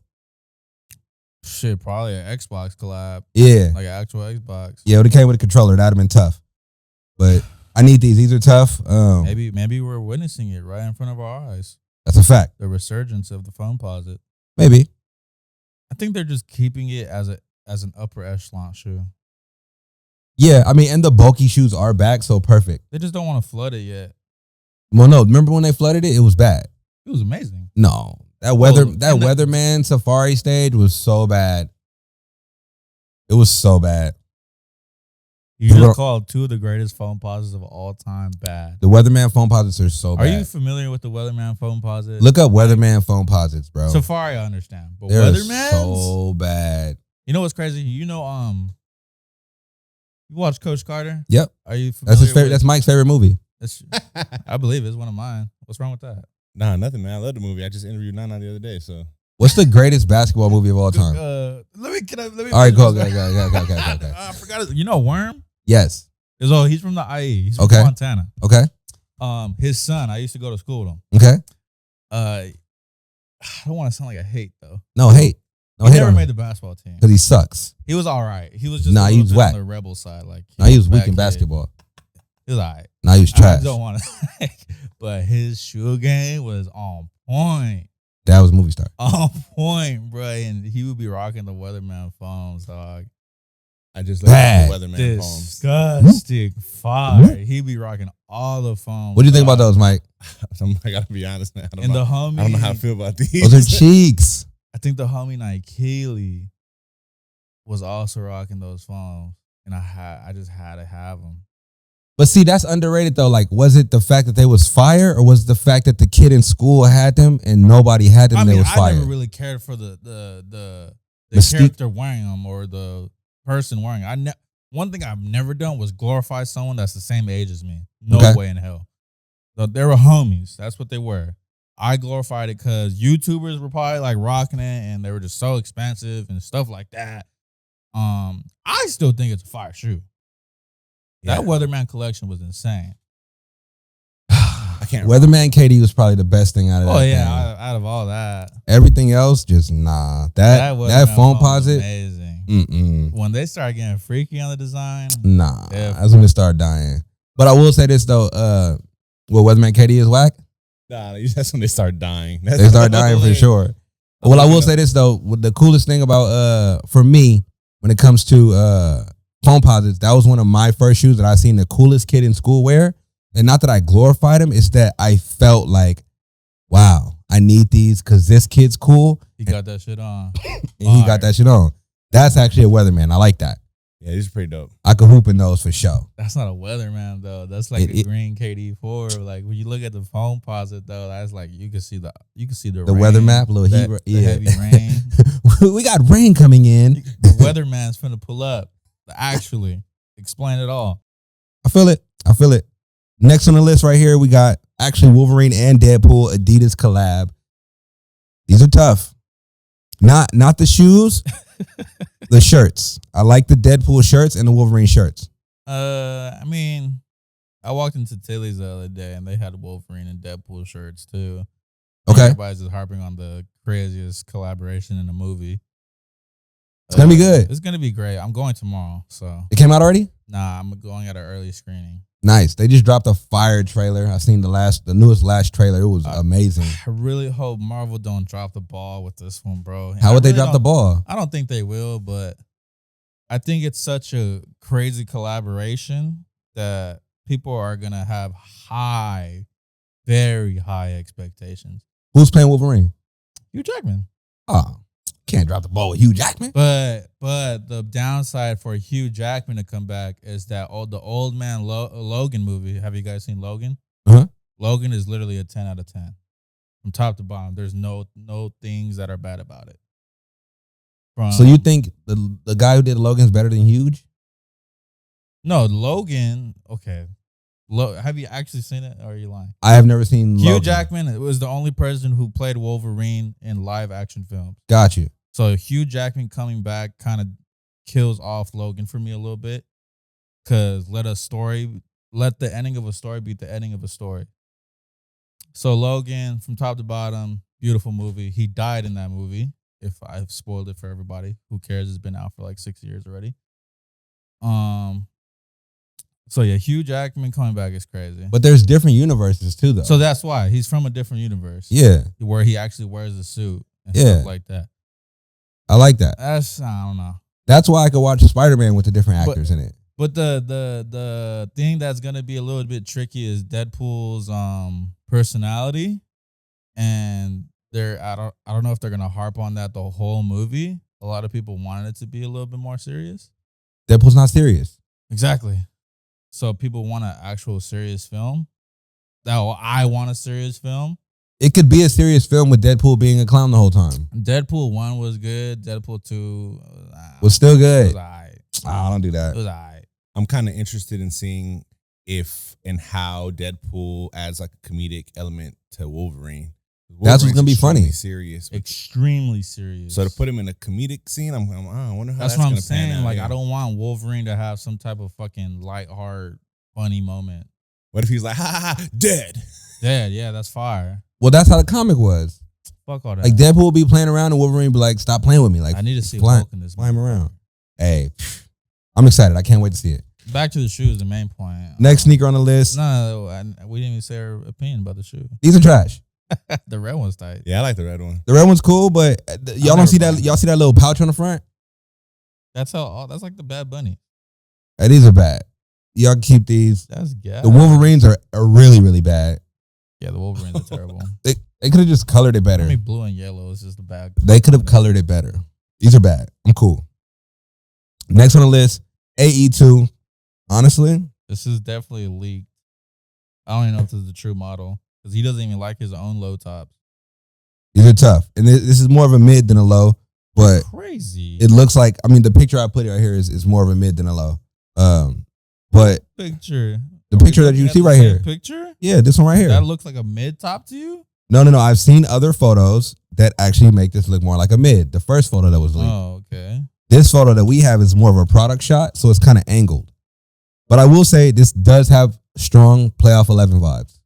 S1: Shit, probably an Xbox collab.
S2: Yeah.
S1: Like an actual Xbox.
S2: Yeah, it would have came with a controller. That would have been tough. But I need these. These are tough.
S1: Maybe we're witnessing it right in front of our eyes.
S2: That's a fact.
S1: The resurgence of the Foamposite.
S2: Maybe.
S1: I think they're just keeping it as an upper echelon shoe.
S2: Yeah, I mean, and the bulky shoes are back, so perfect.
S1: They just don't want to flood it yet.
S2: Well, no, remember when they flooded it? It was bad.
S1: It was amazing.
S2: No, that
S1: and
S2: Weatherman Safari stage was so bad. It was so bad.
S1: You just called two of the greatest Foamposites of all time bad.
S2: The Weatherman Foamposites are so bad.
S1: Are you familiar with the Weatherman Foamposite?
S2: Look up Weatherman Foamposites, bro.
S1: Safari, I understand, but
S2: They're
S1: Weatherman
S2: so bad.
S1: You know what's crazy? You watch Coach Carter?
S2: Yep.
S1: Are you familiar?
S2: That's his favorite. That's Mike's favorite movie.
S1: I believe it's one of mine. What's wrong with that?
S6: Nah, nothing, man. I love the movie. I just interviewed Nana the other day, so.
S2: What's the greatest basketball movie of all time?
S1: Let me.
S2: All right, go.
S1: I forgot it. You know Worm?
S2: Yes.
S1: He's from the IE. He's from Montana.
S2: Okay.
S1: His son, I used to go to school with him.
S2: Okay.
S1: I don't want to sound like I hate though.
S2: No hate. No
S1: he
S2: hate.
S1: never made the basketball team
S2: because he sucks.
S1: He was all right. He was just
S2: he was whack
S1: on the rebel side. Like
S2: he was weak in basketball.
S1: He was all right.
S2: He was trash.
S1: I don't want to, but his shoe game was on point.
S2: That was movie star.
S1: On point, bro. And he would be rocking the Weatherman foams, dog.
S6: I just love the Weatherman foams.
S1: Disgusting fire. He'd be rocking all the foams.
S2: What do you think about those, Mike?
S6: I gotta be honest, man. I
S1: don't
S6: know how I feel about these.
S2: Those are cheeks.
S1: I think the homie Nike was also rocking those foams, and I just had to have them.
S2: But see, that's underrated though. Like, was it the fact that they was fire, or was it the fact that the kid in school had them and nobody had them? They was fire.
S1: I never really cared for the character wearing them or the person wearing it. One thing I've never done was glorify someone that's the same age as me. No way in hell. So they were homies. That's what they were. I glorified it because YouTubers were probably like rocking it, and they were just so expensive and stuff like that. I still think it's a fire shoe. That Weatherman collection was insane.
S2: I can't. Weatherman KD was probably the best thing out of that.
S1: Oh yeah, out of all that,
S2: everything else just nah. That Foamposite,
S1: amazing. When they start getting freaky on the design,
S2: that's when it started dying. But I will say this though, Weatherman KD is whack.
S6: Nah, that's when they start dying.
S2: They start dying for sure. Well, I will say this though, the coolest thing about for me when it comes to Foamposites, that was one of my first shoes that I seen the coolest kid in school wear. And not that I glorified him, it's that I felt like, wow, I need these because this kid's cool.
S1: He got that shit on.
S2: And he got that shit on. That's actually a Weatherman. I like that.
S6: Yeah, he's pretty dope.
S2: I could hoop in those for sure.
S1: That's not a Weatherman though. That's like a green KD4. Like when you look at the Foamposite though, that's like you can see the rain,
S2: weather map, little heat,
S1: the heavy rain.
S2: We got rain coming in.
S1: The Weatherman's finna pull up. Actually, explain it all.
S2: I feel it. Next on the list right here, we got actually Wolverine and Deadpool Adidas collab. These are tough. Not the shoes, the shirts. I like the Deadpool shirts and the Wolverine shirts.
S1: I mean, I walked into Tilly's the other day and they had Wolverine and Deadpool shirts too.
S2: Okay.
S1: Everybody's just harping on the craziest collaboration in a movie.
S2: It's gonna be good.
S1: It's gonna be great. I'm going tomorrow, so.
S2: It came out already?
S1: Nah, I'm going at an early screening.
S2: Nice. They just dropped a fire trailer. I seen the newest trailer. It was amazing.
S1: I really hope Marvel don't drop the ball with this one, bro.
S2: How would they drop the ball?
S1: I don't think they will, but I think it's such a crazy collaboration that people are gonna have very high expectations.
S2: Who's playing Wolverine?
S1: Hugh Jackman.
S2: Oh, can't drop the ball with Hugh Jackman.
S1: But the downside for Hugh Jackman to come back is that the old man Logan movie. Have you guys seen Logan? Logan is literally a 10 out of 10 from top to bottom. There's no things that are bad about it.
S2: So you think the guy who did Logan's better than Huge?
S1: No, Logan. Okay. Have you actually seen it, or are you lying?
S2: I have never seen
S1: Hugh
S2: Logan.
S1: Jackman was the only person who played Wolverine in live action films.
S2: Got you.
S1: So Hugh Jackman coming back kind of kills off Logan for me a little bit, because let the ending of a story be the ending of a story. So Logan, from top to bottom, beautiful movie. He died in that movie. If I've spoiled it for everybody, who cares? It's been out for like 6 years already. So yeah, Hugh Jackman coming back is crazy.
S2: But there's different universes too, though.
S1: So that's why he's from a different universe.
S2: Yeah,
S1: where he actually wears a suit and stuff like that.
S2: I like that.
S1: I don't know.
S2: That's why I could watch Spider-Man with the different actors in it.
S1: But the thing that's gonna be a little bit tricky is Deadpool's personality, and I don't know if they're gonna harp on that the whole movie. A lot of people wanted it to be a little bit more serious.
S2: Deadpool's not serious.
S1: Exactly. So people want an actual serious film. I want a serious film.
S2: It could be a serious film with Deadpool being a clown the whole time.
S1: Deadpool 1 was good. Deadpool 2
S2: Was still good.
S1: was alright.
S2: I don't do
S1: It
S2: that.
S1: was alright.
S6: I'm kind of interested in seeing if and how Deadpool adds like a comedic element to Wolverine.
S2: That's what's gonna be funny.
S6: Serious,
S1: Extremely serious.
S6: So to put him in a comedic scene, I wonder how
S1: that's
S6: that's
S1: what I'm
S6: gonna pan
S1: saying.
S6: out,
S1: Like,
S6: yeah.
S1: I don't want Wolverine to have some type of fucking lighthearted, funny moment.
S6: What if he's like, ha, dead?
S1: Yeah, that's fire.
S2: Well, that's how the comic was.
S1: Fuck all that.
S2: Like Deadpool will be playing around and Wolverine be like, "Stop playing with me!" Like
S1: I need to see
S2: fly,
S1: Hulk in this
S2: fly him
S1: movie.
S2: around. Hey, I'm excited. I can't wait to see it.
S1: Back to the shoes, the main point.
S2: Next sneaker on the list.
S1: No, we didn't even say our opinion about the shoe.
S2: These are trash.
S1: The red one's tight.
S6: Yeah, I like the red one.
S2: The red one's cool, but y'all don't
S1: never
S2: see that.
S1: bought it.
S2: Y'all see that little pouch on the front?
S1: That's that's like the Bad Bunny.
S2: Hey, these are bad. Y'all keep these.
S1: That's gas.
S2: The Wolverines are really, really bad.
S1: Yeah, the Wolverines are terrible.
S2: They could have just colored it better.
S1: I mean, blue and yellow is just the bad.
S2: They could have colored it better. These are bad. I'm cool. Next on the list, AE2. Honestly,
S1: This is definitely a leak. I don't even know if this is the true model because he doesn't even like his own low tops.
S2: these are tough. And this is more of a mid than a low, but
S1: Crazy.
S2: it looks like, I mean, the picture I put right here is more of a mid than a low. But
S1: Picture.
S2: the
S1: Are we
S2: picture that
S1: looking
S2: you
S1: at
S2: see
S1: the
S2: right
S1: same
S2: here.
S1: Picture?
S2: Yeah, this one right here.
S1: That looks like a mid top to you?
S2: No. I've seen other photos that actually make this look more like a mid. The first photo that was leaked.
S1: Oh, okay.
S2: This photo that we have is more of a product shot, so it's kind of angled. But I will say this does have strong playoff 11 vibes.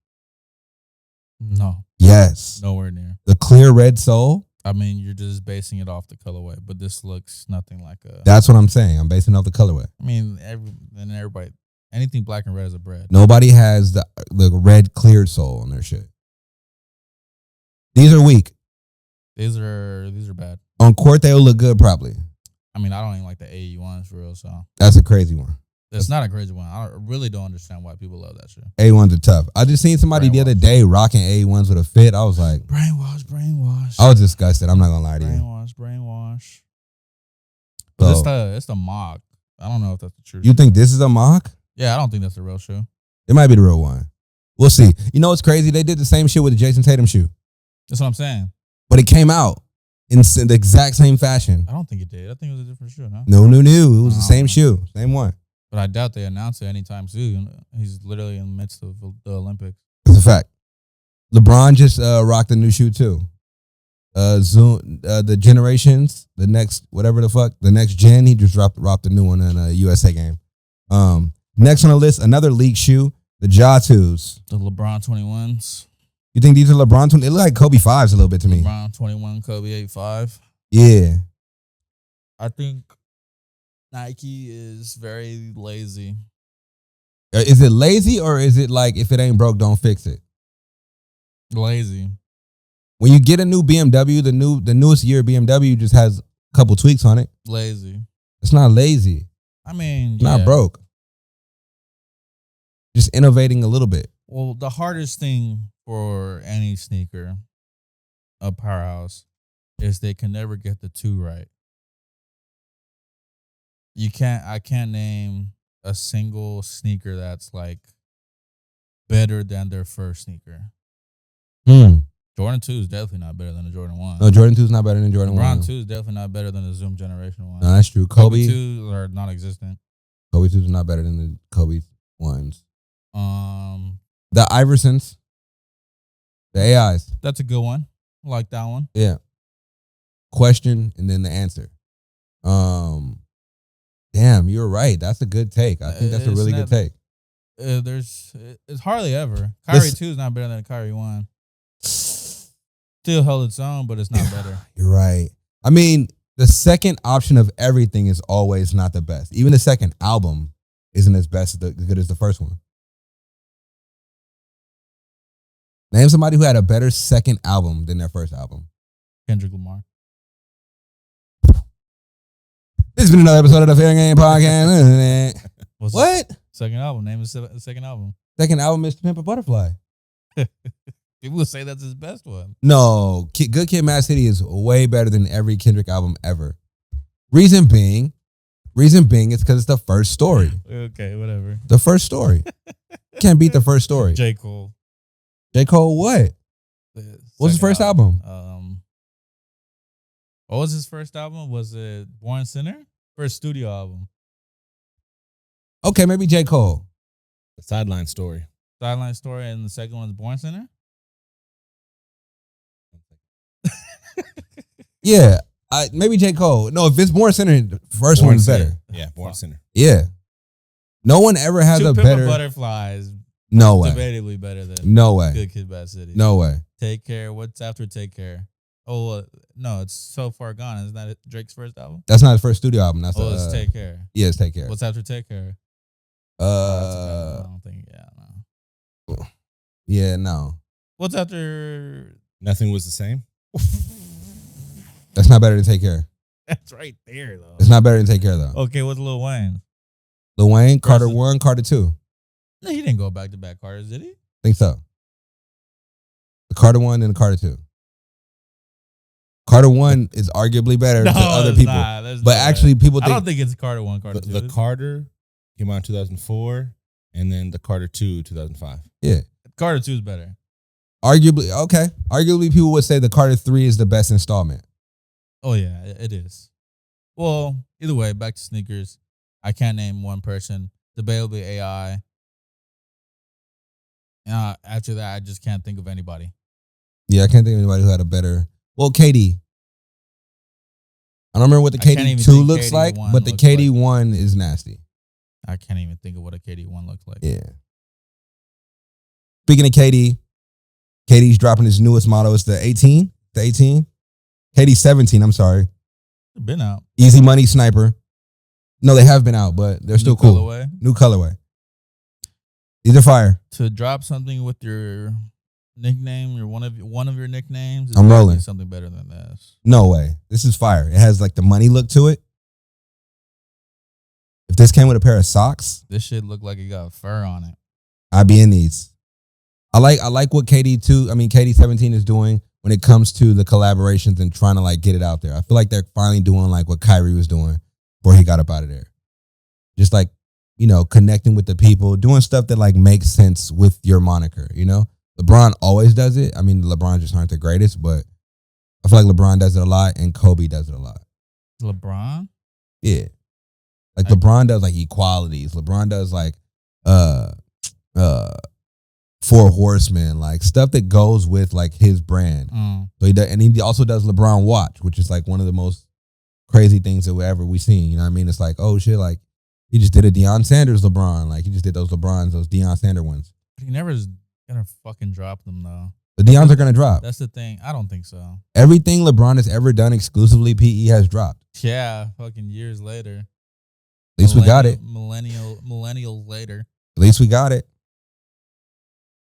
S1: No,
S2: Yes.
S1: nowhere near.
S2: The clear red sole,
S1: I mean, you're just basing it off the colorway, but this looks nothing like a.
S2: that's what I'm saying. I'm basing it off the colorway.
S1: I mean, everybody, anything black and red is a bread.
S2: Nobody has the red cleared sole on their shit. These are weak.
S1: These are bad.
S2: On court, they'll look good probably.
S1: I mean, I don't even like the AE ones for real, so
S2: That's a crazy one.
S1: it's not a crazy one. I really don't understand why people love that shit.
S2: A1s are tough. I just seen somebody the other day rocking A1s with a fit. I was like,
S1: Brainwash.
S2: I was disgusted. I'm not gonna lie to you.
S1: Brainwash. But
S2: So,
S1: it's the mock. I don't know if that's the truth.
S2: you think this is a mock?
S1: Yeah, I don't think that's the real shoe.
S2: It might be the real one. We'll see. You know what's crazy? They did the same shit with the Jason Tatum shoe,
S1: That's what I'm saying.
S2: but it came out in the exact same fashion.
S1: I don't think it did. I think it was a different shoe, no?
S2: No. It was the
S1: Oh.
S2: same shoe, same one.
S1: But I doubt they announce it anytime soon. He's literally in the midst of the Olympics.
S2: It's a fact. LeBron just rocked a new shoe too. The generations, the next whatever the fuck, the next gen, he just dropped a new one in a USA game. Next on the list, another league shoe, the Ja 2s.
S1: The LeBron 21s.
S2: You think these are LeBron 20? They look like Kobe 5s a little bit to me.
S1: LeBron 21, Kobe 85.
S2: Yeah.
S1: I think Nike is very lazy.
S2: Is it lazy or is it like if it ain't broke, don't fix it?
S1: Lazy.
S2: When you get a new BMW, the newest year BMW just has a couple tweaks on it.
S1: Lazy.
S2: It's not lazy.
S1: I mean,
S2: It's not broke. Just innovating a little bit.
S1: Well, the hardest thing for any sneaker, a powerhouse, is they can never get the two right. I can't name a single sneaker that's like better than their first sneaker. Jordan 2 is definitely not better than the Jordan 1.
S2: No, Jordan 2 is not better than Jordan 1.
S1: LeBron 2 is definitely not better than the Zoom Generation 1.
S2: No, that's true.
S1: Kobe 2 are non-existent.
S2: Kobe 2 is not better than the Kobe 1s.
S1: Um,
S2: The Iversons. The AIs.
S1: that's a good one. I like that one.
S2: Yeah. Question and then the answer. Damn, you're right. That's a good take. I think that's a
S1: It's
S2: really
S1: not-
S2: good take.
S1: It's hardly ever. Kyrie 2 is not better than Kyrie 1. Still held its own, but it's not better.
S2: You're right. I mean, the second option of everything is always not the best. Even the second album isn't as good as the first one. Name somebody who had a better second album than their first album.
S1: Kendrick Lamar.
S2: This has been another episode of the Fair Game Podcast.
S1: What's What's
S2: What?
S1: second album? Name is the second album.
S2: Second album is Pimp a Butterfly.
S1: People would say that's his best one.
S2: No, Good Kid, Mad City is way better than every Kendrick album ever. Reason being is because it's the first story.
S1: Okay, whatever.
S2: The first story. Can't beat the first story.
S1: J. Cole.
S2: J. Cole, what? What's his first album?
S1: What was his first album? Was it Born Sinner? First studio album.
S2: Okay, maybe J. Cole.
S6: The Sideline Story.
S1: Sideline Story, and the second one is Born Sinner?
S2: Yeah, maybe J. Cole. No, if it's Born Sinner, the first
S6: Born
S2: one's
S6: Sinner.
S2: better.
S6: Yeah, Born Sinner.
S2: Yeah. No one ever has
S1: Two
S2: a
S1: Pimp
S2: better.
S1: Butterflies.
S2: No way.
S1: Debatably better than
S2: No way.
S1: Good Kid, Bad City.
S2: No way.
S1: Take Care. What's after Take Care? Oh, no, it's So Far Gone. Isn't that Drake's first album?
S2: That's not his first studio album. That's
S1: It's Take Care.
S2: Yeah, it's Take Care.
S1: What's after Take Care? I don't think. Yeah, no.
S2: Yeah, no.
S1: What's after?
S6: Nothing Was the Same.
S2: That's not better than Take Care.
S1: That's right there, though.
S2: It's not better than Take Care though.
S1: Okay, what's Lil Wayne?
S2: Lil Wayne, Carter 1, Carter 2.
S1: No, he didn't go back to back Carters, did he?
S2: Think so. The Carter 1 and the Carter 2. Carter 1 is arguably better to other
S1: it's
S2: people.
S1: not. That's
S2: But
S1: not.
S2: actually, people
S1: I
S2: think
S1: don't think it's Carter 1, Carter 2.
S6: The Carter came out in 2004, and then the Carter 2, 2005.
S2: yeah.
S1: Carter 2 is better.
S2: Arguably, okay. Arguably, people would say the Carter 3 is the best installment.
S1: Oh, yeah, it is. Well, either way, back to sneakers. I can't name one person. Debatably AI. After that, I just can't think of anybody.
S2: Yeah, I can't think of anybody who had a better. Well, KD. I don't remember what the
S1: I can't even
S2: KD2
S1: think
S2: looks
S1: KD
S2: like,
S1: 1
S2: but the
S1: looks
S2: KD1 is nasty.
S1: I can't even think of what a KD1 looks like.
S2: Yeah. Speaking of KD, KD's dropping his newest model. It's the 18. The 18. KD 17, I'm sorry.
S1: They've been out.
S2: Easy Money Sniper. No, they have been out, but they're still cool.
S1: Colorway.
S2: New colorway. These are fire.
S1: To drop something with your nickname, one of your nicknames, is
S2: I'm
S1: gotta be
S2: rolling.
S1: something better than this.
S2: No way. This is fire. It has like the money look to it. If this came with a pair of socks,
S1: This shit look like it got fur on it.
S2: I'd be in these. I like what KD 17 is doing when it comes to the collaborations and trying to like get it out there. I feel like they're finally doing like what Kyrie was doing before he got up out of there. Just like, connecting with the people, doing stuff that like makes sense with your moniker, LeBron always does it. I mean, LeBron just aren't the greatest, but I feel like LeBron does it a lot and Kobe does it a lot.
S1: LeBron?
S2: Yeah. Like LeBron does like equalities. LeBron does like Four Horsemen, like stuff that goes with like his brand. So he does, and he also does LeBron Watch, which is like one of the most crazy things that we've seen. You know what I mean? It's like, oh shit, like he just did a Deion Sanders LeBron. Like he just did those LeBrons, those Deion Sanders ones.
S1: He never is gonna fucking drop them though.
S2: The Deons are gonna drop.
S1: That's the thing. I don't think so.
S2: Everything LeBron has ever done exclusively PE has dropped.
S1: Yeah, fucking years later.
S2: At least we got it.
S1: Millennials later.
S2: At least we got it.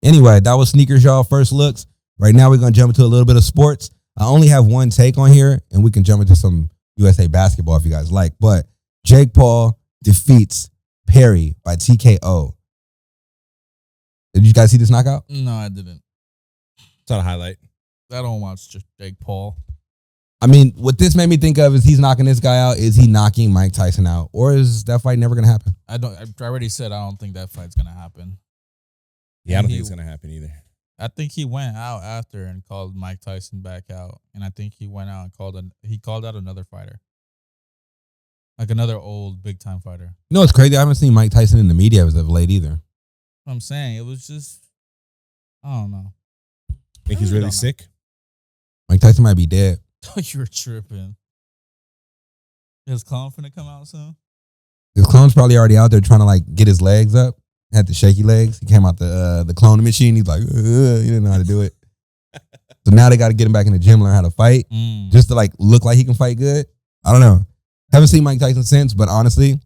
S2: Anyway, that was sneakers, y'all. First looks. Right now, we're going to jump into a little bit of sports. I only have one take on here, and we can jump into some USA basketball if you guys like. But Jake Paul defeats Perry by TKO. Did you guys see this knockout?
S1: No, I didn't.
S6: It's not a highlight.
S1: I don't watch Jake Paul.
S2: I mean, what this made me think of is he's knocking this guy out. Is he knocking Mike Tyson out? Or is that fight never going to happen?
S1: I already said I don't think that fight's gonna happen.
S6: Yeah, I don't think it's gonna happen either.
S1: I think he went out after and called Mike Tyson back out, and I think he went out and called out another fighter, like another old big time fighter.
S2: You know what's crazy? I haven't seen Mike Tyson in the media as of late either.
S1: I'm saying it was just, I don't know.
S6: Think he's really sick?
S2: Mike Tyson might be dead.
S1: You're tripping. Is Clone finna come out soon?
S2: His clone's probably already out there trying to like get his legs up. Had the shaky legs. He came out the cloning machine. He's like, he didn't know how to do it. So now they got to get him back in the gym, learn how to fight, just to like look like he can fight good. I don't know. Haven't seen Mike Tyson since, but honestly,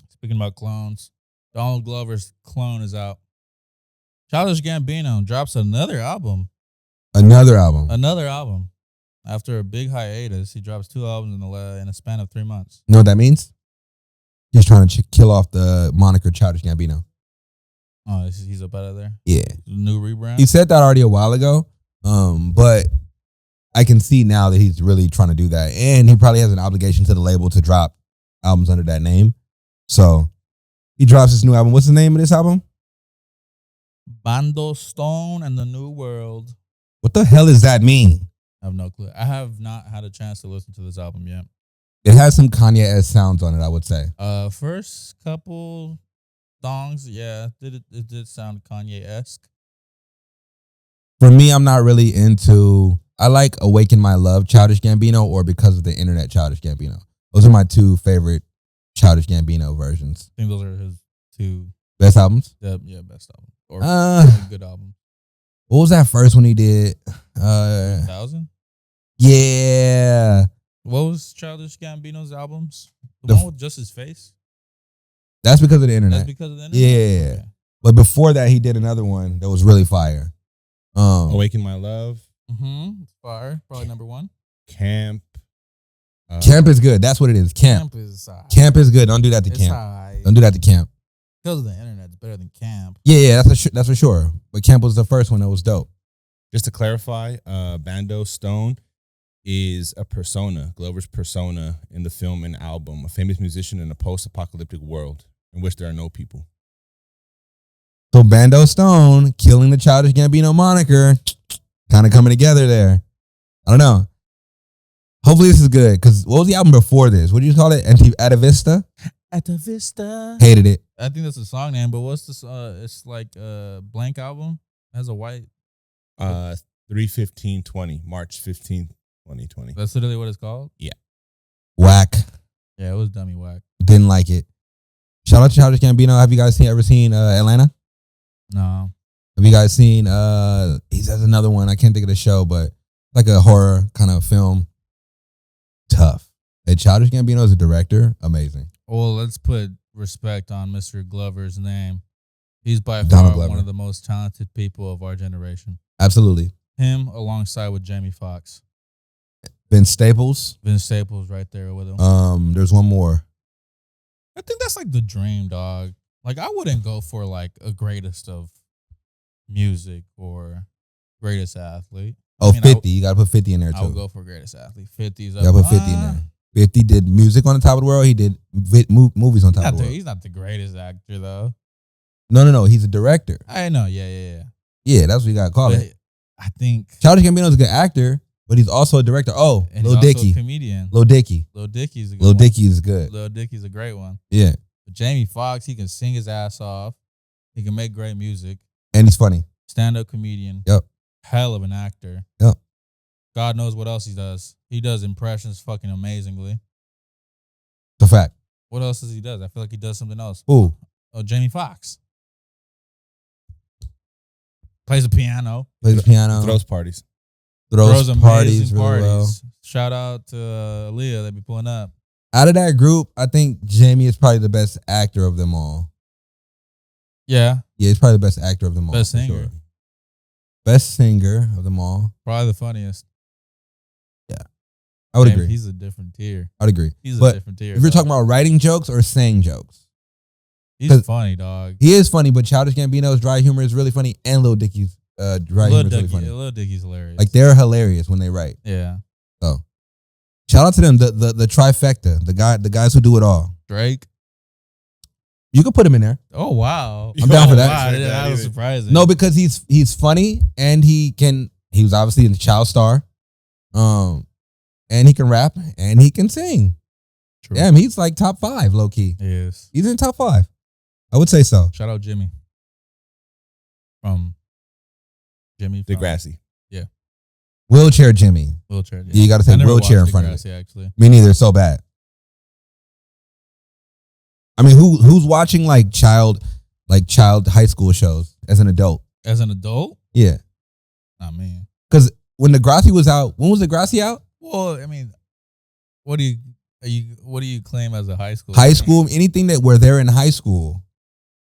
S1: speaking about clones, Donald Glover's clone is out. Childish Gambino drops another album.
S2: Another album.
S1: After a big hiatus, he drops 2 albums in a span of 3 months.
S2: You know what that means? He's trying to kill off the moniker Childish Gambino.
S1: Oh, he's up out of there.
S2: Yeah,
S1: New rebrand.
S2: he said that already a while ago. But I can see now that he's really trying to do that, and he probably has an obligation to the label to drop albums under that name. So he drops his new album. What's the name of this album?
S1: Bando Stone and the New World.
S2: What the hell does that mean?
S1: I have no clue. I have not had a chance to listen to this album yet.
S2: It has some Kanye-esque sounds on it, I would say.
S1: First couple songs, yeah, it did sound Kanye-esque.
S2: For me, I'm not really into. I like Awaken My Love, Childish Gambino, or Because of the Internet, Childish Gambino. Those are my two favorite Childish Gambino versions.
S1: I think those are his two
S2: Best albums?
S1: best album. Or good album.
S2: What was that first one he did?
S1: 2000?
S2: Yeah.
S1: What was Childish Gambino's albums?
S2: The
S1: The one with just his face?
S2: That's Because of the Internet.
S1: That's because of the internet?
S2: Yeah.
S1: Okay.
S2: But before that, he did another one that was really fire.
S6: Awaken My Love.
S1: It's fire. Probably number one.
S6: Camp.
S2: Camp is good. That's what it is. Camp. Camp is good. Don't do that to
S1: It's
S2: Camp.
S1: high.
S2: Don't do that to Camp.
S1: Because of the internet, it's better than Camp.
S2: Yeah, that's for sure. But Camp was the first one that was dope.
S6: Just to clarify, Bando Stone is a persona, Glover's persona in the film and album, a famous musician in a post-apocalyptic world in which there are no people.
S2: So Bando Stone killing the Childish Gambino moniker, kind of coming together there. I don't know. Hopefully this is good, because what was the album before this? What did you call it? At Vista?
S1: At the Vista.
S2: Hated it.
S1: I think that's a song name, but what's this? It's like a blank album. It has a white.
S6: 3/15/20, March 15th, 2020.
S1: That's literally what it's called?
S2: Whack.
S1: Yeah, it was dummy whack.
S2: Didn't like it. Shout out to Childish Gambino. Have you guys ever seen Atlanta?
S1: No.
S2: Have you guys seen, he has another one. I can't think of the show, but like a horror kind of film. Tough. Hey, Childish Gambino is a director. Amazing.
S1: Well, let's put respect on Mr. Glover's name. He's by
S2: Donald
S1: far
S2: Glover.
S1: one of the most talented people of our generation.
S2: Absolutely.
S1: Him alongside with Jamie Foxx.
S2: Vince Staples.
S1: Vince Staples right there with him.
S2: There's one more.
S1: I think that's like the dream, dog. Like, I wouldn't go for like a greatest of music or greatest athlete.
S2: Oh,
S1: I mean,
S2: 50. You got to put 50 in there,
S1: I would
S2: too.
S1: go for greatest athlete. 50's
S2: You got to put 50 in there. 50 did music on the top of the world. He did movies on top of the world.
S1: He's not the greatest actor, though.
S2: No. He's a director.
S1: I know. Yeah.
S2: Yeah, that's what you got to call
S1: But
S2: it.
S1: I think.
S2: Childish Gambino's a good actor, but he's also a director. Oh,
S1: And
S2: Lil
S1: he's also
S2: Dicky.
S1: a comedian.
S2: Lil Dicky.
S1: Lil Dicky's a good
S2: Lil
S1: one.
S2: Dicky is good.
S1: Lil Dicky's a great one.
S2: Yeah.
S1: But Jamie Foxx, he can sing his ass off. He can make great music.
S2: And he's funny.
S1: Stand-up comedian.
S2: Yep.
S1: Hell of an actor.
S2: Yep.
S1: God knows what else he does. He does impressions fucking amazingly.
S2: The fact.
S1: What else does he does? I feel like he does something else.
S2: Ooh.
S1: Oh, Jamie Foxx. Plays the piano.
S2: Plays the piano.
S6: Throws parties.
S2: Throws
S1: amazing
S2: parties really well.
S1: Shout out to Aaliyah that be pulling up.
S2: Out of that group, I think Jamie is probably the best actor of them all.
S1: Yeah.
S2: Yeah, he's probably the best actor of them all.
S1: Best
S2: for
S1: singer.
S2: sure. Best singer of them all.
S1: Probably the funniest.
S2: I would
S1: Jamie,
S2: agree.
S1: He's a different tier.
S2: I would agree.
S1: He's a
S2: But
S1: different tier.
S2: if you're
S1: dog.
S2: talking about writing jokes or saying jokes,
S1: He's funny, dog.
S2: he is funny, but Childish Gambino's dry humor is really funny, and Lil Dicky's dry humor is really funny.
S1: Lil Dicky's hilarious.
S2: Like, they're hilarious when they write.
S1: Yeah.
S2: So, shout out to them, the trifecta, the guys who do it all.
S1: Drake.
S2: You can put him in there.
S1: Oh, wow.
S2: I'm down for that.
S1: Wow, that was surprising.
S2: No, because he's funny, and he was obviously in the Child Star, and he can rap, and he can sing.
S1: True.
S2: Damn, he's like top 5, low key.
S1: He is.
S2: He's in top 5. I would say so.
S1: Shout out Jimmy. From Jimmy. From
S6: Degrassi.
S2: Wheelchair Jimmy.
S1: Wheelchair.
S2: You got to say
S1: I never
S2: wheelchair in
S1: watched
S2: front of it.
S1: Degrassi, actually.
S2: Me neither. It's so bad. I mean, who's watching like child high school shows as an adult?
S1: As an adult?
S2: Yeah,
S1: Not me.
S2: because when Degrassi was out, when was Degrassi out?
S1: Well, I mean, what do you claim as a high school?
S2: High school, anything that where they're in high school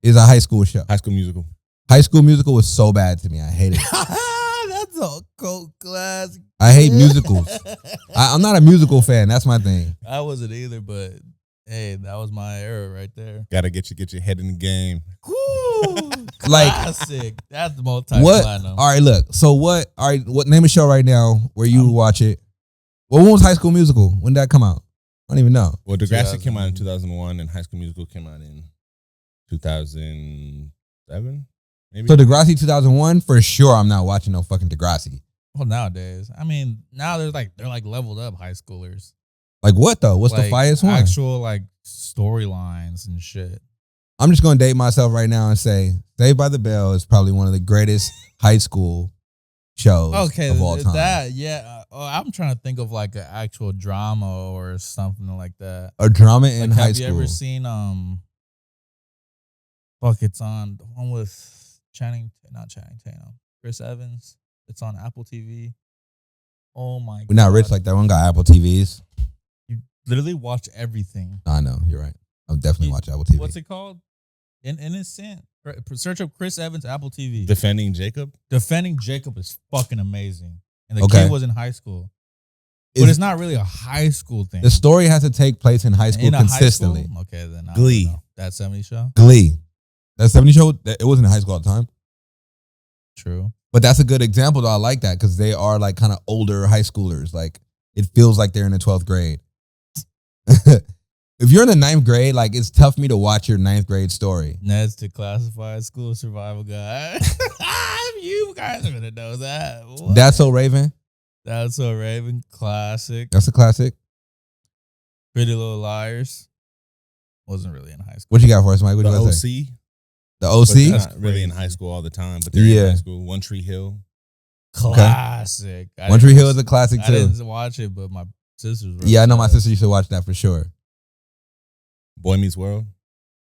S2: is a high school show.
S6: High School Musical.
S2: High School Musical was so bad to me. I hate it.
S1: That's a cult classic.
S2: I hate musicals. I'm not a musical fan. That's my thing.
S1: I wasn't either, but Hey, that was my error right there.
S6: Gotta get your head in the game.
S1: Woo!
S2: Like-
S1: Classic. That's the
S2: What?
S1: multi-platinum.
S2: All right, look. So what? All right, what name a show right now where you watch it? Well, when was High School Musical? When did that come out? I don't even know.
S6: Well, Degrassi came out in 2001, and High School Musical came out in 2007, maybe.
S2: So Degrassi 2001 for sure. I'm not watching no fucking Degrassi.
S1: Well, nowadays, I mean, now they're like leveled up high schoolers.
S2: Like what though? What's the
S1: Like,
S2: finest one?
S1: Actual like storylines and shit.
S2: I'm just gonna date myself right now and say Saved by the Bell is probably one of the greatest high school shows of all time.
S1: That I'm trying to think of like an actual drama or something like that.
S2: A drama in
S1: Like,
S2: high
S1: have
S2: school.
S1: you ever seen it's on the one with not Channing Tatum, Chris Evans. It's on Apple TV. Oh my god.
S2: We're not rich like that. We don't got Apple TVs.
S1: You literally watch everything.
S2: I know, you're right. I'll definitely watch Apple TV.
S1: What's it called? Innocent. Search up Chris Evans Apple TV.
S6: Defending Jacob.
S1: Defending Jacob is fucking amazing. And the
S2: Okay.
S1: kid was in high school. But it's not really a high school thing.
S2: The story has to take place in high school
S1: In a high
S2: consistently.
S1: school? Okay, then I
S6: Glee.
S1: don't know. That 70 show?
S2: Glee. That 70 show, it wasn't in high school all the time.
S1: True.
S2: But that's a good example, though. I like that because they are like kind of older high schoolers. Like it feels like they're in the 12th grade. If you're in the 9th grade, like it's tough for me to watch your 9th grade story.
S1: Ned's the classified school survival guy. You guys are gonna know that. What?
S2: That's So Raven.
S1: That's So Raven. Classic.
S2: That's a classic.
S1: Pretty Little Liars. Wasn't really in high school.
S2: What you got for us, Mike? What
S6: The
S2: you got to
S6: OC.
S2: say? The
S6: But
S2: OC?
S6: they're not really in high school all the time, but they're
S2: Yeah.
S6: in high school. One Tree Hill.
S1: Classic. I
S2: One Tree
S1: didn't-
S2: Hill is a classic
S1: I
S2: too.
S1: didn't watch it, but my sisters were.
S2: Yeah, I know my
S1: obsessed.
S2: sister used to watch that for sure.
S6: Boy Meets World.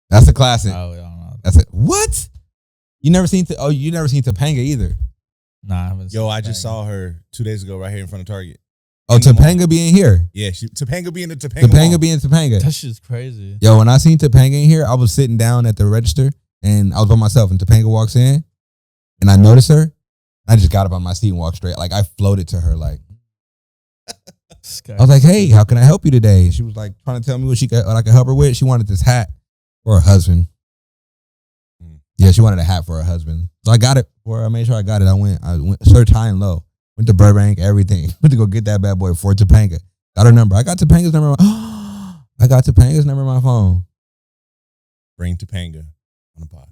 S2: That's a classic.
S1: Oh, I don't know.
S2: That's it. What? You never seen? You never seen Topanga either.
S1: Nah, I haven't seen
S6: Yo, I just
S1: Topanga.
S6: saw her 2 days ago right here in front of Target.
S2: Oh,
S6: In the mall.
S2: Topanga being here.
S6: Yeah, Topanga being the Topanga.
S2: Topanga
S6: Mall.
S2: being Topanga.
S1: That shit's crazy.
S2: Yo, when I seen Topanga in here, I was sitting down at the register and I was by myself and Topanga walks in and I noticed her. I just got up on my seat and walked straight. Like I floated to her. Like I was like, "Hey, how can I help you today?" She was like trying to tell me what I could help her with. She wanted this hat for her husband.
S6: Mm.
S2: Yeah, she wanted a hat for her husband. So I got it for her. I made sure I got it. I went search high and low. Went to Burbank, everything. Went to go get that bad boy for Topanga. Got her number. I got Topanga's number. I got Topanga's number on my phone.
S6: Bring Topanga on a pod.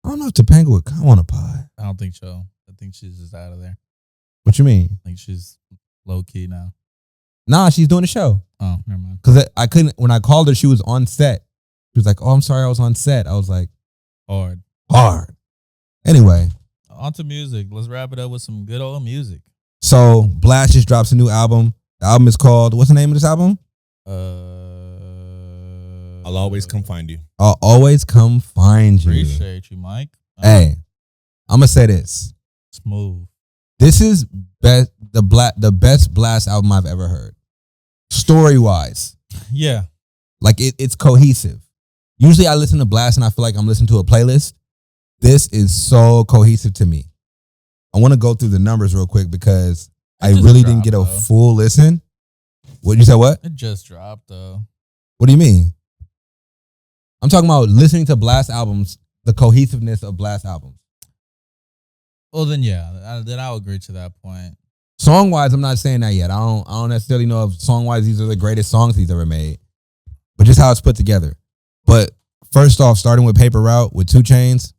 S2: I don't know if Topanga would come on a pod.
S1: I don't think so. I think she's just out of there.
S2: What you mean?
S1: I think she's low key now.
S2: Nah, she's doing the show.
S1: Oh, never mind.
S2: Because I couldn't, when I called her, she was on set. She was like, "Oh, I'm sorry, I was on set." I was like,
S1: Hard.
S2: hard. Anyway,
S1: On to music. Let's wrap it up with some good old music.
S2: so Blast just drops a new album. The album is called, what's the name of this album?
S6: I'll always come find you.
S2: I'll Always Come Find You.
S1: Appreciate you, Mike.
S2: Hey, I'm going to say this.
S1: Smooth.
S2: This is the best Blast album I've ever heard. Story-wise.
S1: Yeah.
S2: Like it's cohesive. Usually I listen to Blast and I feel like I'm listening to a playlist. This is so cohesive to me. I want to go through the numbers real quick because I
S1: just
S2: really didn't get a
S1: dropped, though.
S2: full listen. What you said? What?
S1: It just dropped, though.
S2: What do you mean? I'm talking about listening to Blast albums, the cohesiveness of Blast albums.
S1: Well, then, yeah. Then I'll agree to that point.
S2: Song wise, I'm not saying that yet. I don't necessarily know if song wise these are the greatest songs he's ever made, but just how it's put together. But first off, starting with Paper Route with 2 Chainz,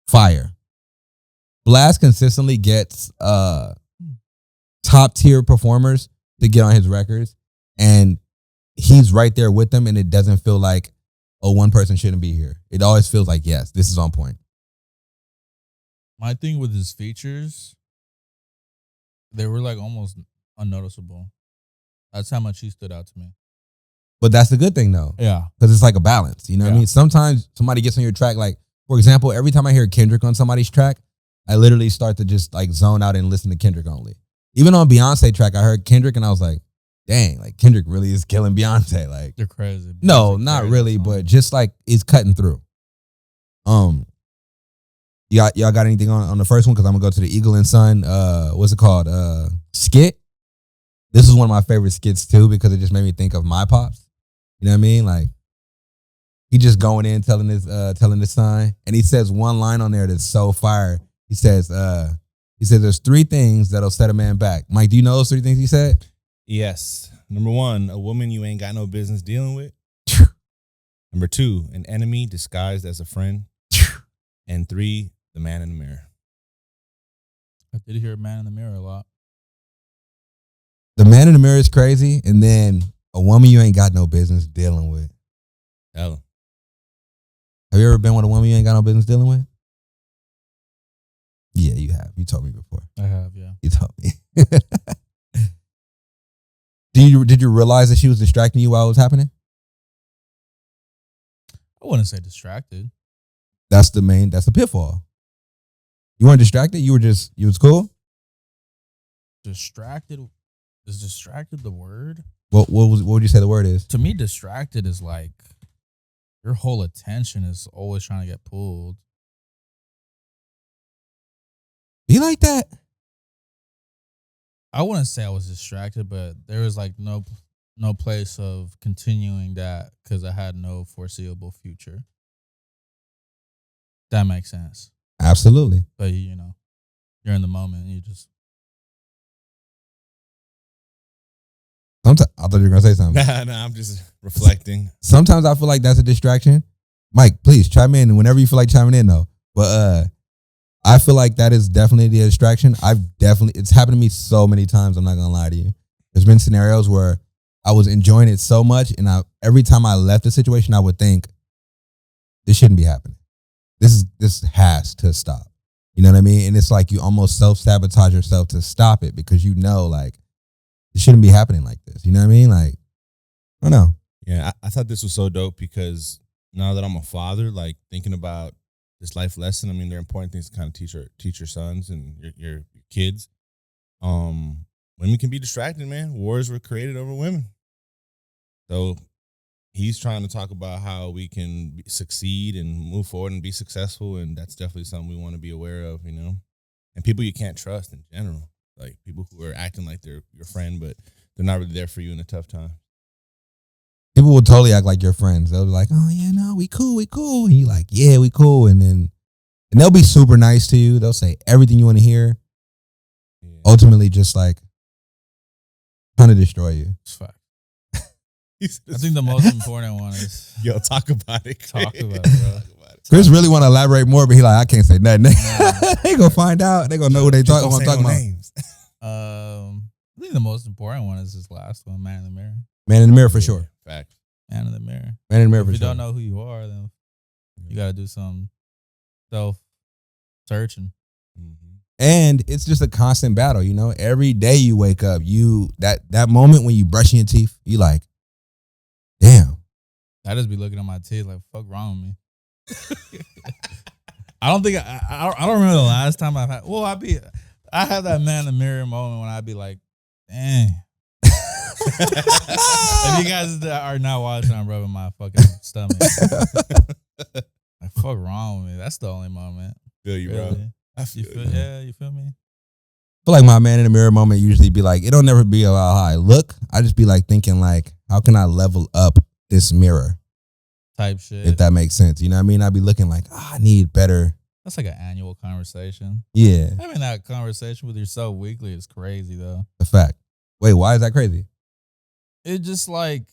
S2: fire. Blast consistently gets top tier performers to get on his records, and he's right there with them, and it doesn't feel like, oh, one person shouldn't be here. It always feels like, yes, this is on point.
S1: My thing with his features, they were like almost unnoticeable. That's how much he stood out to me.
S2: But that's the good thing though,
S1: Yeah.
S2: because it's like a balance. You know what I
S1: Yeah.
S2: mean? Sometimes somebody gets on your track, like for example, every time I hear Kendrick on somebody's track, I literally start to just like zone out and listen to Kendrick only. Even on Beyonce track, I heard Kendrick and I was like, dang, like Kendrick really is killing Beyonce. Like,
S1: They're crazy.
S2: no,
S1: Beyonce
S2: not
S1: carried
S2: really,
S1: that song.
S2: but just like it's cutting through. Y'all got anything on the first one? Because I'm gonna go to the Eagle and Son. What's it called? Skit. This is one of my favorite skits too because it just made me think of my pops. You know what I mean? Like he just going in telling this sign, and he says one line on there that's so fire. He says there's 3 things that'll set a man back. Mike, do you know those 3 things he said?
S6: Yes. Number 1, a woman you ain't got no business dealing with. Number 2, an enemy disguised as a friend. And 3, the man in the mirror.
S1: I did hear man in the mirror a lot.
S2: The man in the mirror is crazy, and then a woman you ain't got no business dealing with.
S6: Hell.
S2: Have you ever been with a woman you ain't got no business dealing with? Yeah, you have. You told me before.
S1: I have, yeah.
S2: You told me. Did you realize that she was distracting you while it was happening?
S1: I wouldn't say distracted.
S2: That's the pitfall. You weren't distracted? You was cool?
S1: Distracted? Is distracted the word?
S2: What would you say the word is?
S1: To me, distracted is like your whole attention is always trying to get pulled.
S2: Be like that?
S1: I wouldn't say I was distracted, but there was like no place of continuing that because I had no foreseeable future. That makes sense.
S2: Absolutely.
S1: But you know, you're in the moment. You just.
S2: Sometimes, I thought you were gonna say something.
S6: Nah, I'm just reflecting.
S2: Sometimes I feel like that's a distraction. Mike, please chime in whenever you feel like chiming in, though. But I feel like that is definitely the distraction. It's happened to me so many times. I'm not gonna lie to you. There's been scenarios where I was enjoying it so much, and every time I left the situation, I would think, this shouldn't be happening. This has to stop. You know what I mean? And it's like you almost self-sabotage yourself to stop it because you know, like, it shouldn't be happening like this. You know what I mean? Like, I don't know.
S6: Yeah, I thought this was so dope because now that I'm a father, like thinking about this life lesson, I mean, they're important things to kind of teach your sons and your kids. Women can be distracted, man. Wars were created over women. So he's trying to talk about how we can succeed and move forward and be successful, and that's definitely something we want to be aware of, you know? And people you can't trust in general. Like people who are acting like they're your friend, but they're not really there for you in a tough time.
S2: People will totally act like your friends. They'll be like, oh, yeah, no, we cool. And you're like, yeah, we cool. And they'll be super nice to you. They'll say everything you want to hear.
S6: Yeah.
S2: Ultimately, just like trying to destroy you.
S1: It's fact. I think the most important one is
S6: Yo, talk about it.
S1: talk about it, bro.
S2: Chris really want to elaborate more, but he like, I can't say nothing. They gonna find out. They gonna know what they talking about.
S6: Names.
S1: I think the most important one is this last one, man in the mirror.
S2: Man in the mirror for sure.
S6: Fact.
S1: Man in the mirror.
S2: Man in the mirror
S1: If
S2: for
S1: you
S2: sure.
S1: don't know who you are, then you got to do some self-searching.
S6: Mm-hmm.
S2: And it's just a constant battle, you know. Every day you wake up, that moment when you brushing your teeth, you like, damn.
S1: I just be looking at my teeth like, fuck wrong with me. I don't think I don't remember the last time I've had. Well, I have that man in the mirror moment when I'd be like, dang. If you guys are not watching, I'm rubbing my fucking stomach. Like, fuck wrong with me. That's the only moment.
S6: Feel you, bro.
S1: Really.
S6: I feel you.
S1: Yeah, you feel me?
S2: I feel like my man in the mirror moment usually be like, it'll never be about how I look. I just be like thinking like, how can I level up this mirror?
S1: Type shit.
S2: If that makes sense. You know what I mean? I'd be looking like, I need better.
S1: That's like an annual conversation.
S2: Yeah.
S1: Having that conversation with yourself weekly is crazy though.
S2: A fact. Wait, why is that crazy?
S1: It's just like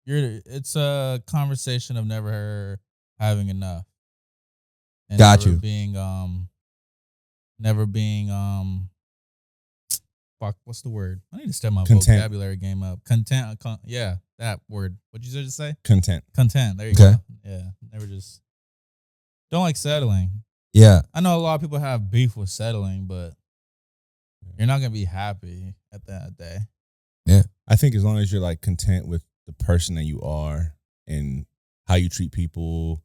S1: it's a conversation of never having enough. And
S2: Got you.
S1: Never being fuck, what's the word? I need to step my
S6: Content.
S1: vocabulary game up. Content, yeah, that word. What'd you just say?
S6: Content.
S1: Content. There you
S2: Okay.
S1: go. Yeah, never just don't like settling.
S2: Yeah.
S1: I know a lot of people have beef with settling, but you're not gonna be happy at the end of the day.
S2: Yeah.
S6: I think as long as you're like content with the person that you are and how you treat people,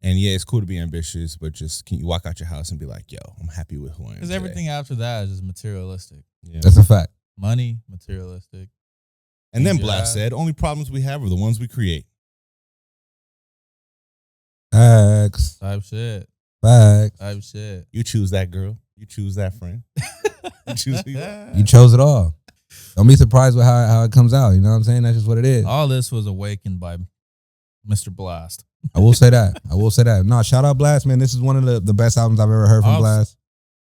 S6: and yeah, it's cool to be ambitious, but just can you walk out your house and be like, yo, I'm happy with who I am.
S1: Because
S6: today.
S1: everything after that is just materialistic.
S6: Yeah.
S2: That's a fact.
S1: Money, materialistic.
S6: And then
S1: Yeah.
S6: Blast said, only problems we have are the ones we create.
S2: Facts.
S1: Type shit.
S2: Facts.
S1: Type shit.
S6: You choose that girl. You choose that friend. You choose who you are.
S2: You chose it all. Don't be surprised with how it comes out. You know what I'm saying? That's just what it is.
S1: All this was awakened by Mr. Blast.
S2: I will say that. No, shout out Blast, man. This is one of the best albums I've ever heard from Blast.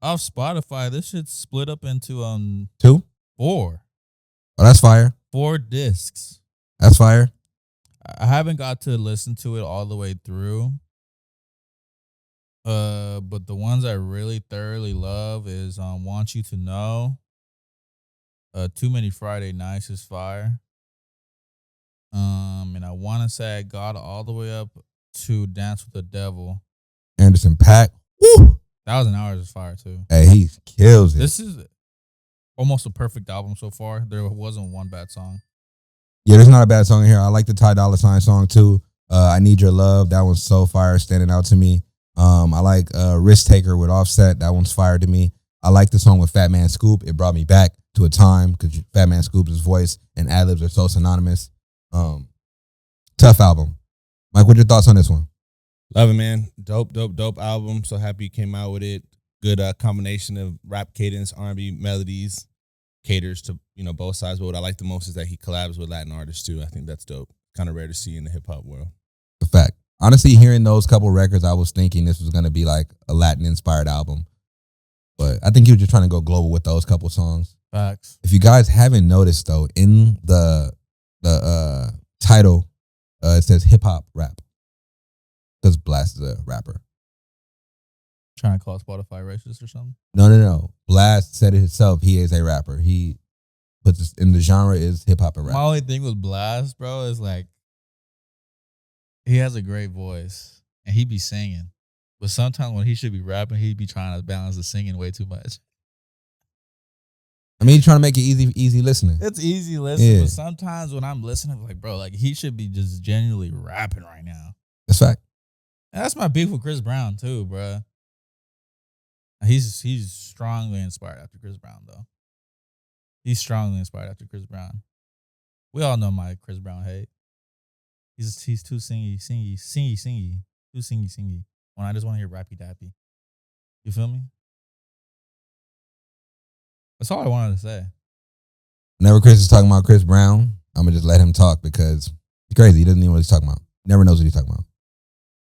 S1: Off Spotify, this shit's split up into
S2: 2?
S1: 4.
S2: Oh, that's fire.
S1: 4 discs.
S2: That's fire.
S1: I haven't got to listen to it all the way through. But the ones I really thoroughly love is Want You to Know. Too Many Friday Nights is fire. And I want to say I got all the way up to Dance with the Devil.
S2: Anderson .Paak. Woo!
S1: 1,000 Hours is fire too.
S2: Hey, he kills it.
S1: This is almost a perfect album so far. There wasn't one bad song.
S2: Yeah, there's not a bad song in here. I like the Ty Dolla $ign song too. I Need Your Love. That one's so fire, standing out to me. I like Risk Taker with Offset. That one's fire to me. I like the song with Fat Man Scoop. It brought me back to a time because Fat Man Scoop's voice and ad-libs are so synonymous. Tough album. Mike, what's your thoughts on this one?
S6: Love it, man. Dope album. So happy you came out with it. Good combination of rap cadence, R&B melodies, caters to both sides. But what I like the most is that he collabs with Latin artists too. I think that's dope. Kind of rare to see in the hip hop world.
S2: A fact. Honestly, hearing those couple records, I was thinking this was gonna be like a Latin inspired album, but I think he was just trying to go global with those couple songs.
S1: Facts.
S2: If you guys haven't noticed though, in the title, it says hip hop rap. Because Blast is a rapper.
S1: Trying to call Spotify racist or something?
S2: No. Blast said it himself. He is a rapper. He puts this in the genre is hip hop and rap.
S1: My only thing with Blast, bro, is like he has a great voice and he be singing. But sometimes when he should be rapping, he be trying to balance the singing way too much.
S2: I mean, he's trying to make it easy listening.
S1: It's easy listening,
S2: Yeah.
S1: but sometimes when I'm listening, I'm like, bro, like he should be just genuinely rapping right now.
S2: That's fact.
S1: And that's my beef with Chris Brown too, bro. He's strongly inspired after Chris Brown, though. He's strongly inspired after Chris Brown. We all know my Chris Brown hate. He's too singy. Too singy. When I just want to hear rappy dappy. You feel me? That's all I wanted to say.
S2: Whenever Chris is talking about Chris Brown, I'm going to just let him talk because he's crazy. He doesn't even know what he's talking about. Never knows what he's talking about.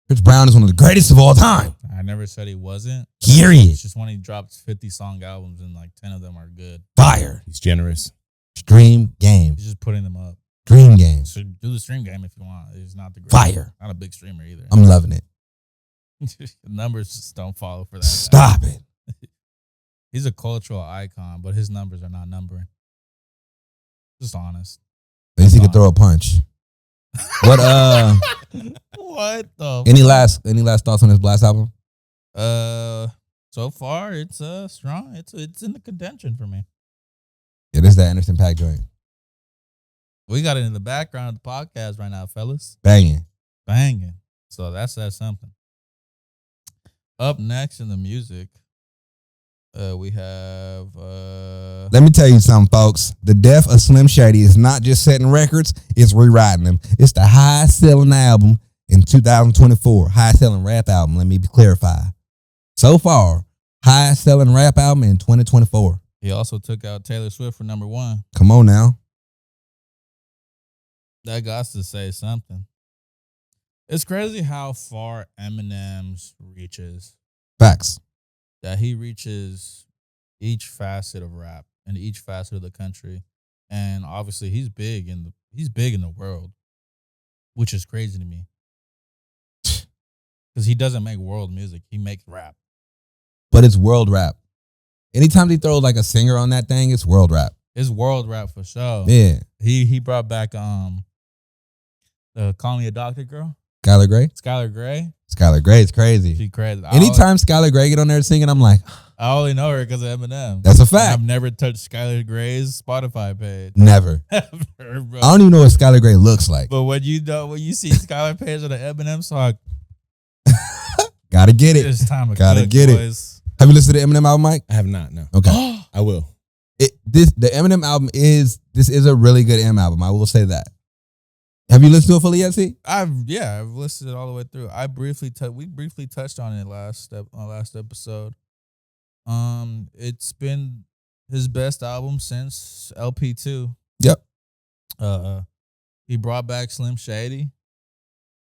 S2: Chris Brown is one of the greatest of all time.
S1: I never said he wasn't.
S2: Period.
S1: It's just when he drops 50 song albums and like 10 of them are good.
S2: Fire.
S6: He's generous.
S2: Stream game.
S1: He's just putting them up.
S2: Dream game.
S1: So do the stream game if you want. He's not the greatest.
S2: Fire.
S1: Not a big streamer either.
S2: I'm loving it.
S1: The numbers just don't follow for that.
S2: Stop it.
S1: He's a cultural icon, but his numbers are not numbering. Just honest.
S2: At least he can throw a punch. What
S1: What the
S2: any last thoughts on this Blast album?
S1: So far it's strong. It's in the contention for me.
S2: Yeah, this is that Anderson .Paak joint.
S1: We got it in the background of the podcast right now, fellas.
S2: Banging.
S1: So that's something. Up next in the music, we have
S2: Let me tell you something, folks. The death of Slim Shady is not just setting records, it's rewriting them. It's the highest selling album in 2024. Highest selling rap album, let me clarify. So far, highest selling rap album in 2024.
S1: he also took out Taylor Swift for number 1.
S2: Come on now.
S1: That got to say something. It's crazy how far Eminem's reaches.
S2: Facts.
S1: That he reaches each facet of rap and each facet of the country, and obviously he's big in the world, which is crazy to me. Because he doesn't make world music, he makes rap.
S2: But it's world rap. Anytime he throws like a singer on that thing, it's world rap.
S1: It's world rap for sure.
S2: Yeah.
S1: He brought back Call Me a Doctor girl.
S2: Skylar Grey?
S1: Skylar Grey.
S2: Skylar Grey is crazy.
S1: She crazy.
S2: Anytime Skylar Grey get on there singing, I'm like,
S1: I only know her because of Eminem.
S2: that's a fact.
S1: I've never touched Skylar Grey's Spotify page.
S2: Never.
S1: Ever, bro.
S2: I don't even know what Skylar Grey looks like.
S1: But when you see Skylar page on the Eminem song,
S2: Gotta get it.
S1: it's time to
S2: Gotta
S1: cook,
S2: get
S1: boys.
S2: it. Have you listened to the Eminem album, Mike?
S6: I have not, no.
S2: Okay.
S6: I will.
S2: The Eminem album is a really good M album. I will say that. Have you listened to it fully yet, C?
S1: I've listened it all the way through. We briefly touched on it last episode. It's been his best album since LP2.
S2: Yep.
S1: He brought back Slim Shady.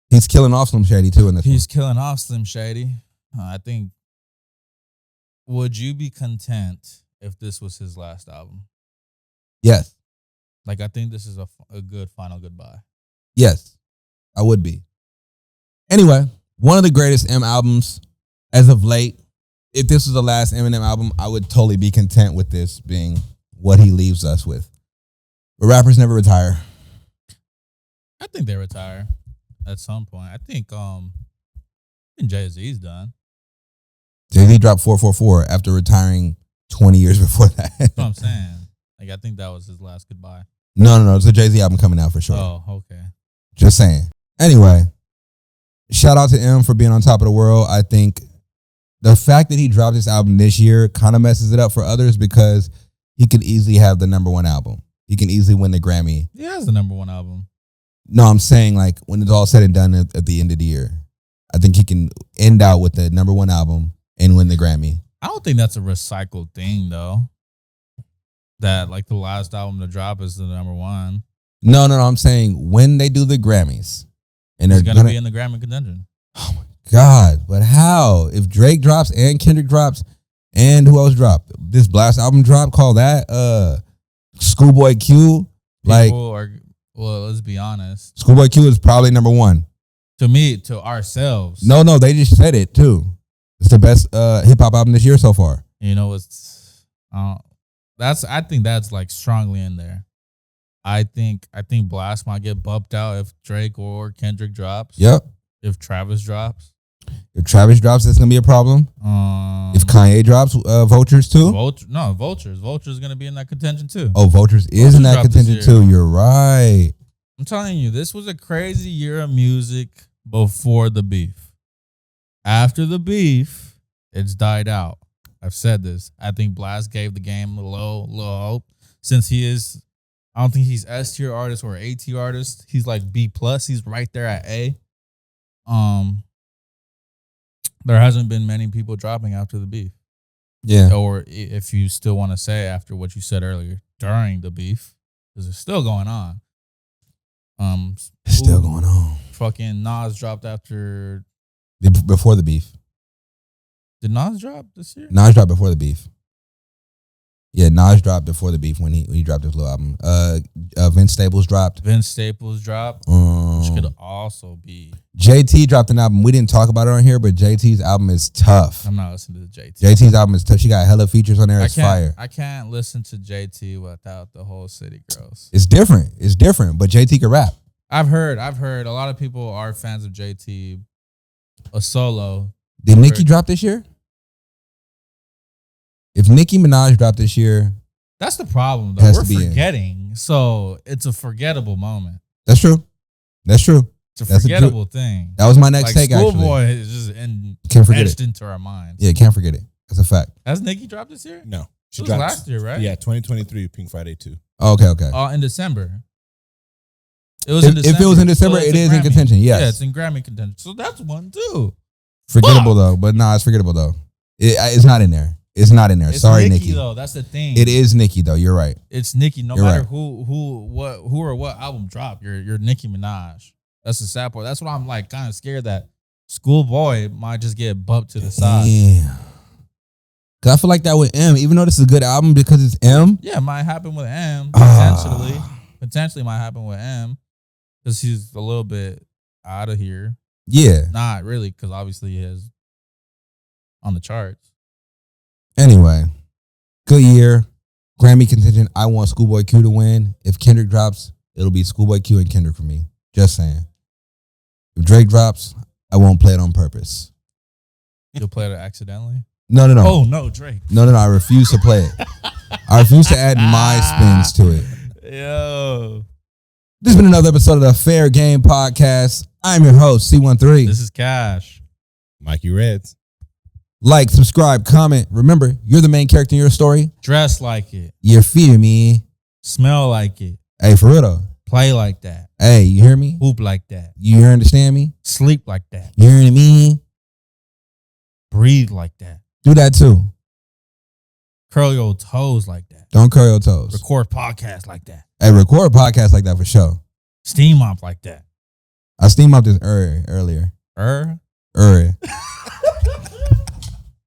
S2: He's killing off Slim Shady too in this.
S1: He's killing off Slim Shady. I think. Would you be content if this was his last album?
S2: Yes.
S1: Like, I think this is a good final goodbye.
S2: Yes, I would be. Anyway, one of the greatest M albums as of late. If this was the last Eminem album, I would totally be content with this being what he leaves us with. But rappers never retire.
S1: I think they retire at some point. I think Jay-Z's done.
S2: Jay-Z dropped 444 after retiring 20 years before that.
S1: That's what I'm saying. Like, I think that was his last goodbye.
S2: No. It's a Jay-Z album coming out for sure.
S1: Oh, okay.
S2: Just saying. Anyway, shout out to M for being on top of the world. I think the fact that he dropped this album this year kind of messes it up for others because he could easily have the number one album. He can easily win the Grammy.
S1: He has the number one album.
S2: No, I'm saying like when it's all said and done at the end of the year, I think he can end out with the number one album and win the Grammy.
S1: I don't think that's a recycled thing, though. That, like, the last album to drop is the number one.
S2: No. I'm saying when they do the Grammys, and
S1: He's
S2: they're
S1: gonna be in the Grammy contention.
S2: Oh my God! But how? If Drake drops and Kendrick drops, and who else dropped? This Blast album drop. Call that Schoolboy Q. Like,
S1: well, let's be honest.
S2: Schoolboy Q is probably number one.
S1: To me, to ourselves.
S2: No, they just said it too. It's the best hip hop album this year so far.
S1: You know, I think that's like strongly in there. I think Blast might get bumped out if Drake or Kendrick drops.
S2: Yep.
S1: If Travis drops.
S2: If Travis drops, that's gonna be a problem. If Kanye drops, Vultures too.
S1: Vultures. Vultures gonna be in that contention too.
S2: Oh, Vultures is in that contention too. You're right.
S1: I'm telling you, this was a crazy year of music before the beef. After the beef, it's died out. I've said this. I think Blast gave the game a little hope. Since I don't think he's S tier artist or A tier artist. He's like B plus. He's right there at A. There hasn't been many people dropping after the beef.
S2: Yeah.
S1: Or if you still want to say after what you said earlier, during the beef, because it's still going on.
S2: It's still going on.
S1: Fucking Nas dropped after.
S2: Before the beef.
S1: Did Nas drop this year?
S2: Nas dropped before the beef. Yeah, Nas dropped before the beef when he dropped his little album. Vince Staples dropped.
S1: Which could also be.
S2: JT dropped an album. We didn't talk about it on here, but JT's album is tough.
S1: I'm not listening to JT.
S2: JT's album is tough. She got hella features on there. It's fire.
S1: I can't listen to JT without the whole city girls.
S2: It's different. But JT can rap.
S1: I've heard. A lot of people are fans of JT. A solo.
S2: Did Nicki drop this year? If Nicki Minaj dropped this year,
S1: that's the problem, though. We're forgetting. So it's a forgettable moment.
S2: That's true.
S1: It's a forgettable thing.
S2: That was my next take, actually.
S1: Schoolboy is just etched into our minds.
S2: Yeah, can't forget it. That's a fact.
S1: Has Nicki dropped this year?
S6: No.
S1: She dropped last year, right?
S6: Yeah, 2023, Pink Friday 2.
S2: Oh, okay.
S1: In December. It was in December.
S2: If it was in December, it is in contention, yes.
S1: Yeah, it's in Grammy contention. So that's one, too.
S2: Forgettable, though. But nah, it's forgettable, though. It's not in there. It's not in there.
S1: It's
S2: Sorry,
S1: Nicki,
S2: Nicki.
S1: Though. That's the thing.
S2: It is Nicki, though. You're right.
S1: It's Nicki. No
S2: You're
S1: matter
S2: right.
S1: who or what album dropped, you're Nicki Minaj. That's the sad part. That's why I'm like kind of scared that Schoolboy might just get bumped to the side.
S2: Yeah. Cause I feel like that with M, even though this is a good album because it's M.
S1: Yeah, it might happen with M potentially. Potentially might happen with M because he's a little bit out of here.
S2: Yeah.
S1: Not really, because obviously he is on the charts.
S2: Anyway, good year. Grammy contingent. I want Schoolboy Q to win. If Kendrick drops, it'll be Schoolboy Q and Kendrick for me. Just saying. If Drake drops, I won't play it on purpose.
S1: You'll play it accidentally?
S2: No.
S1: Oh, no, Drake.
S2: No. I refuse to play it. I refuse to add my spins to it.
S1: Yo.
S2: This has been another episode of the Fair Game Podcast. I'm your host, C13.
S1: This is Cash.
S6: Mikey Reds.
S2: Like, subscribe, comment. Remember, you're the main character in your story.
S1: Dress like it.
S2: You're feeding me.
S1: Smell like it.
S2: Hey, for real though.
S1: Play like that.
S2: Hey, you hear me?
S1: Hoop like that.
S2: You understand me?
S1: Sleep like that.
S2: You hearing me?
S1: Breathe like that.
S2: Do that too.
S1: Curl your toes like that.
S2: Don't curl your toes.
S1: Record podcast like that.
S2: Hey, record a podcast like that for sure.
S1: Steam mop like that.
S2: I steam up this earlier.
S1: Er?
S2: Earlier.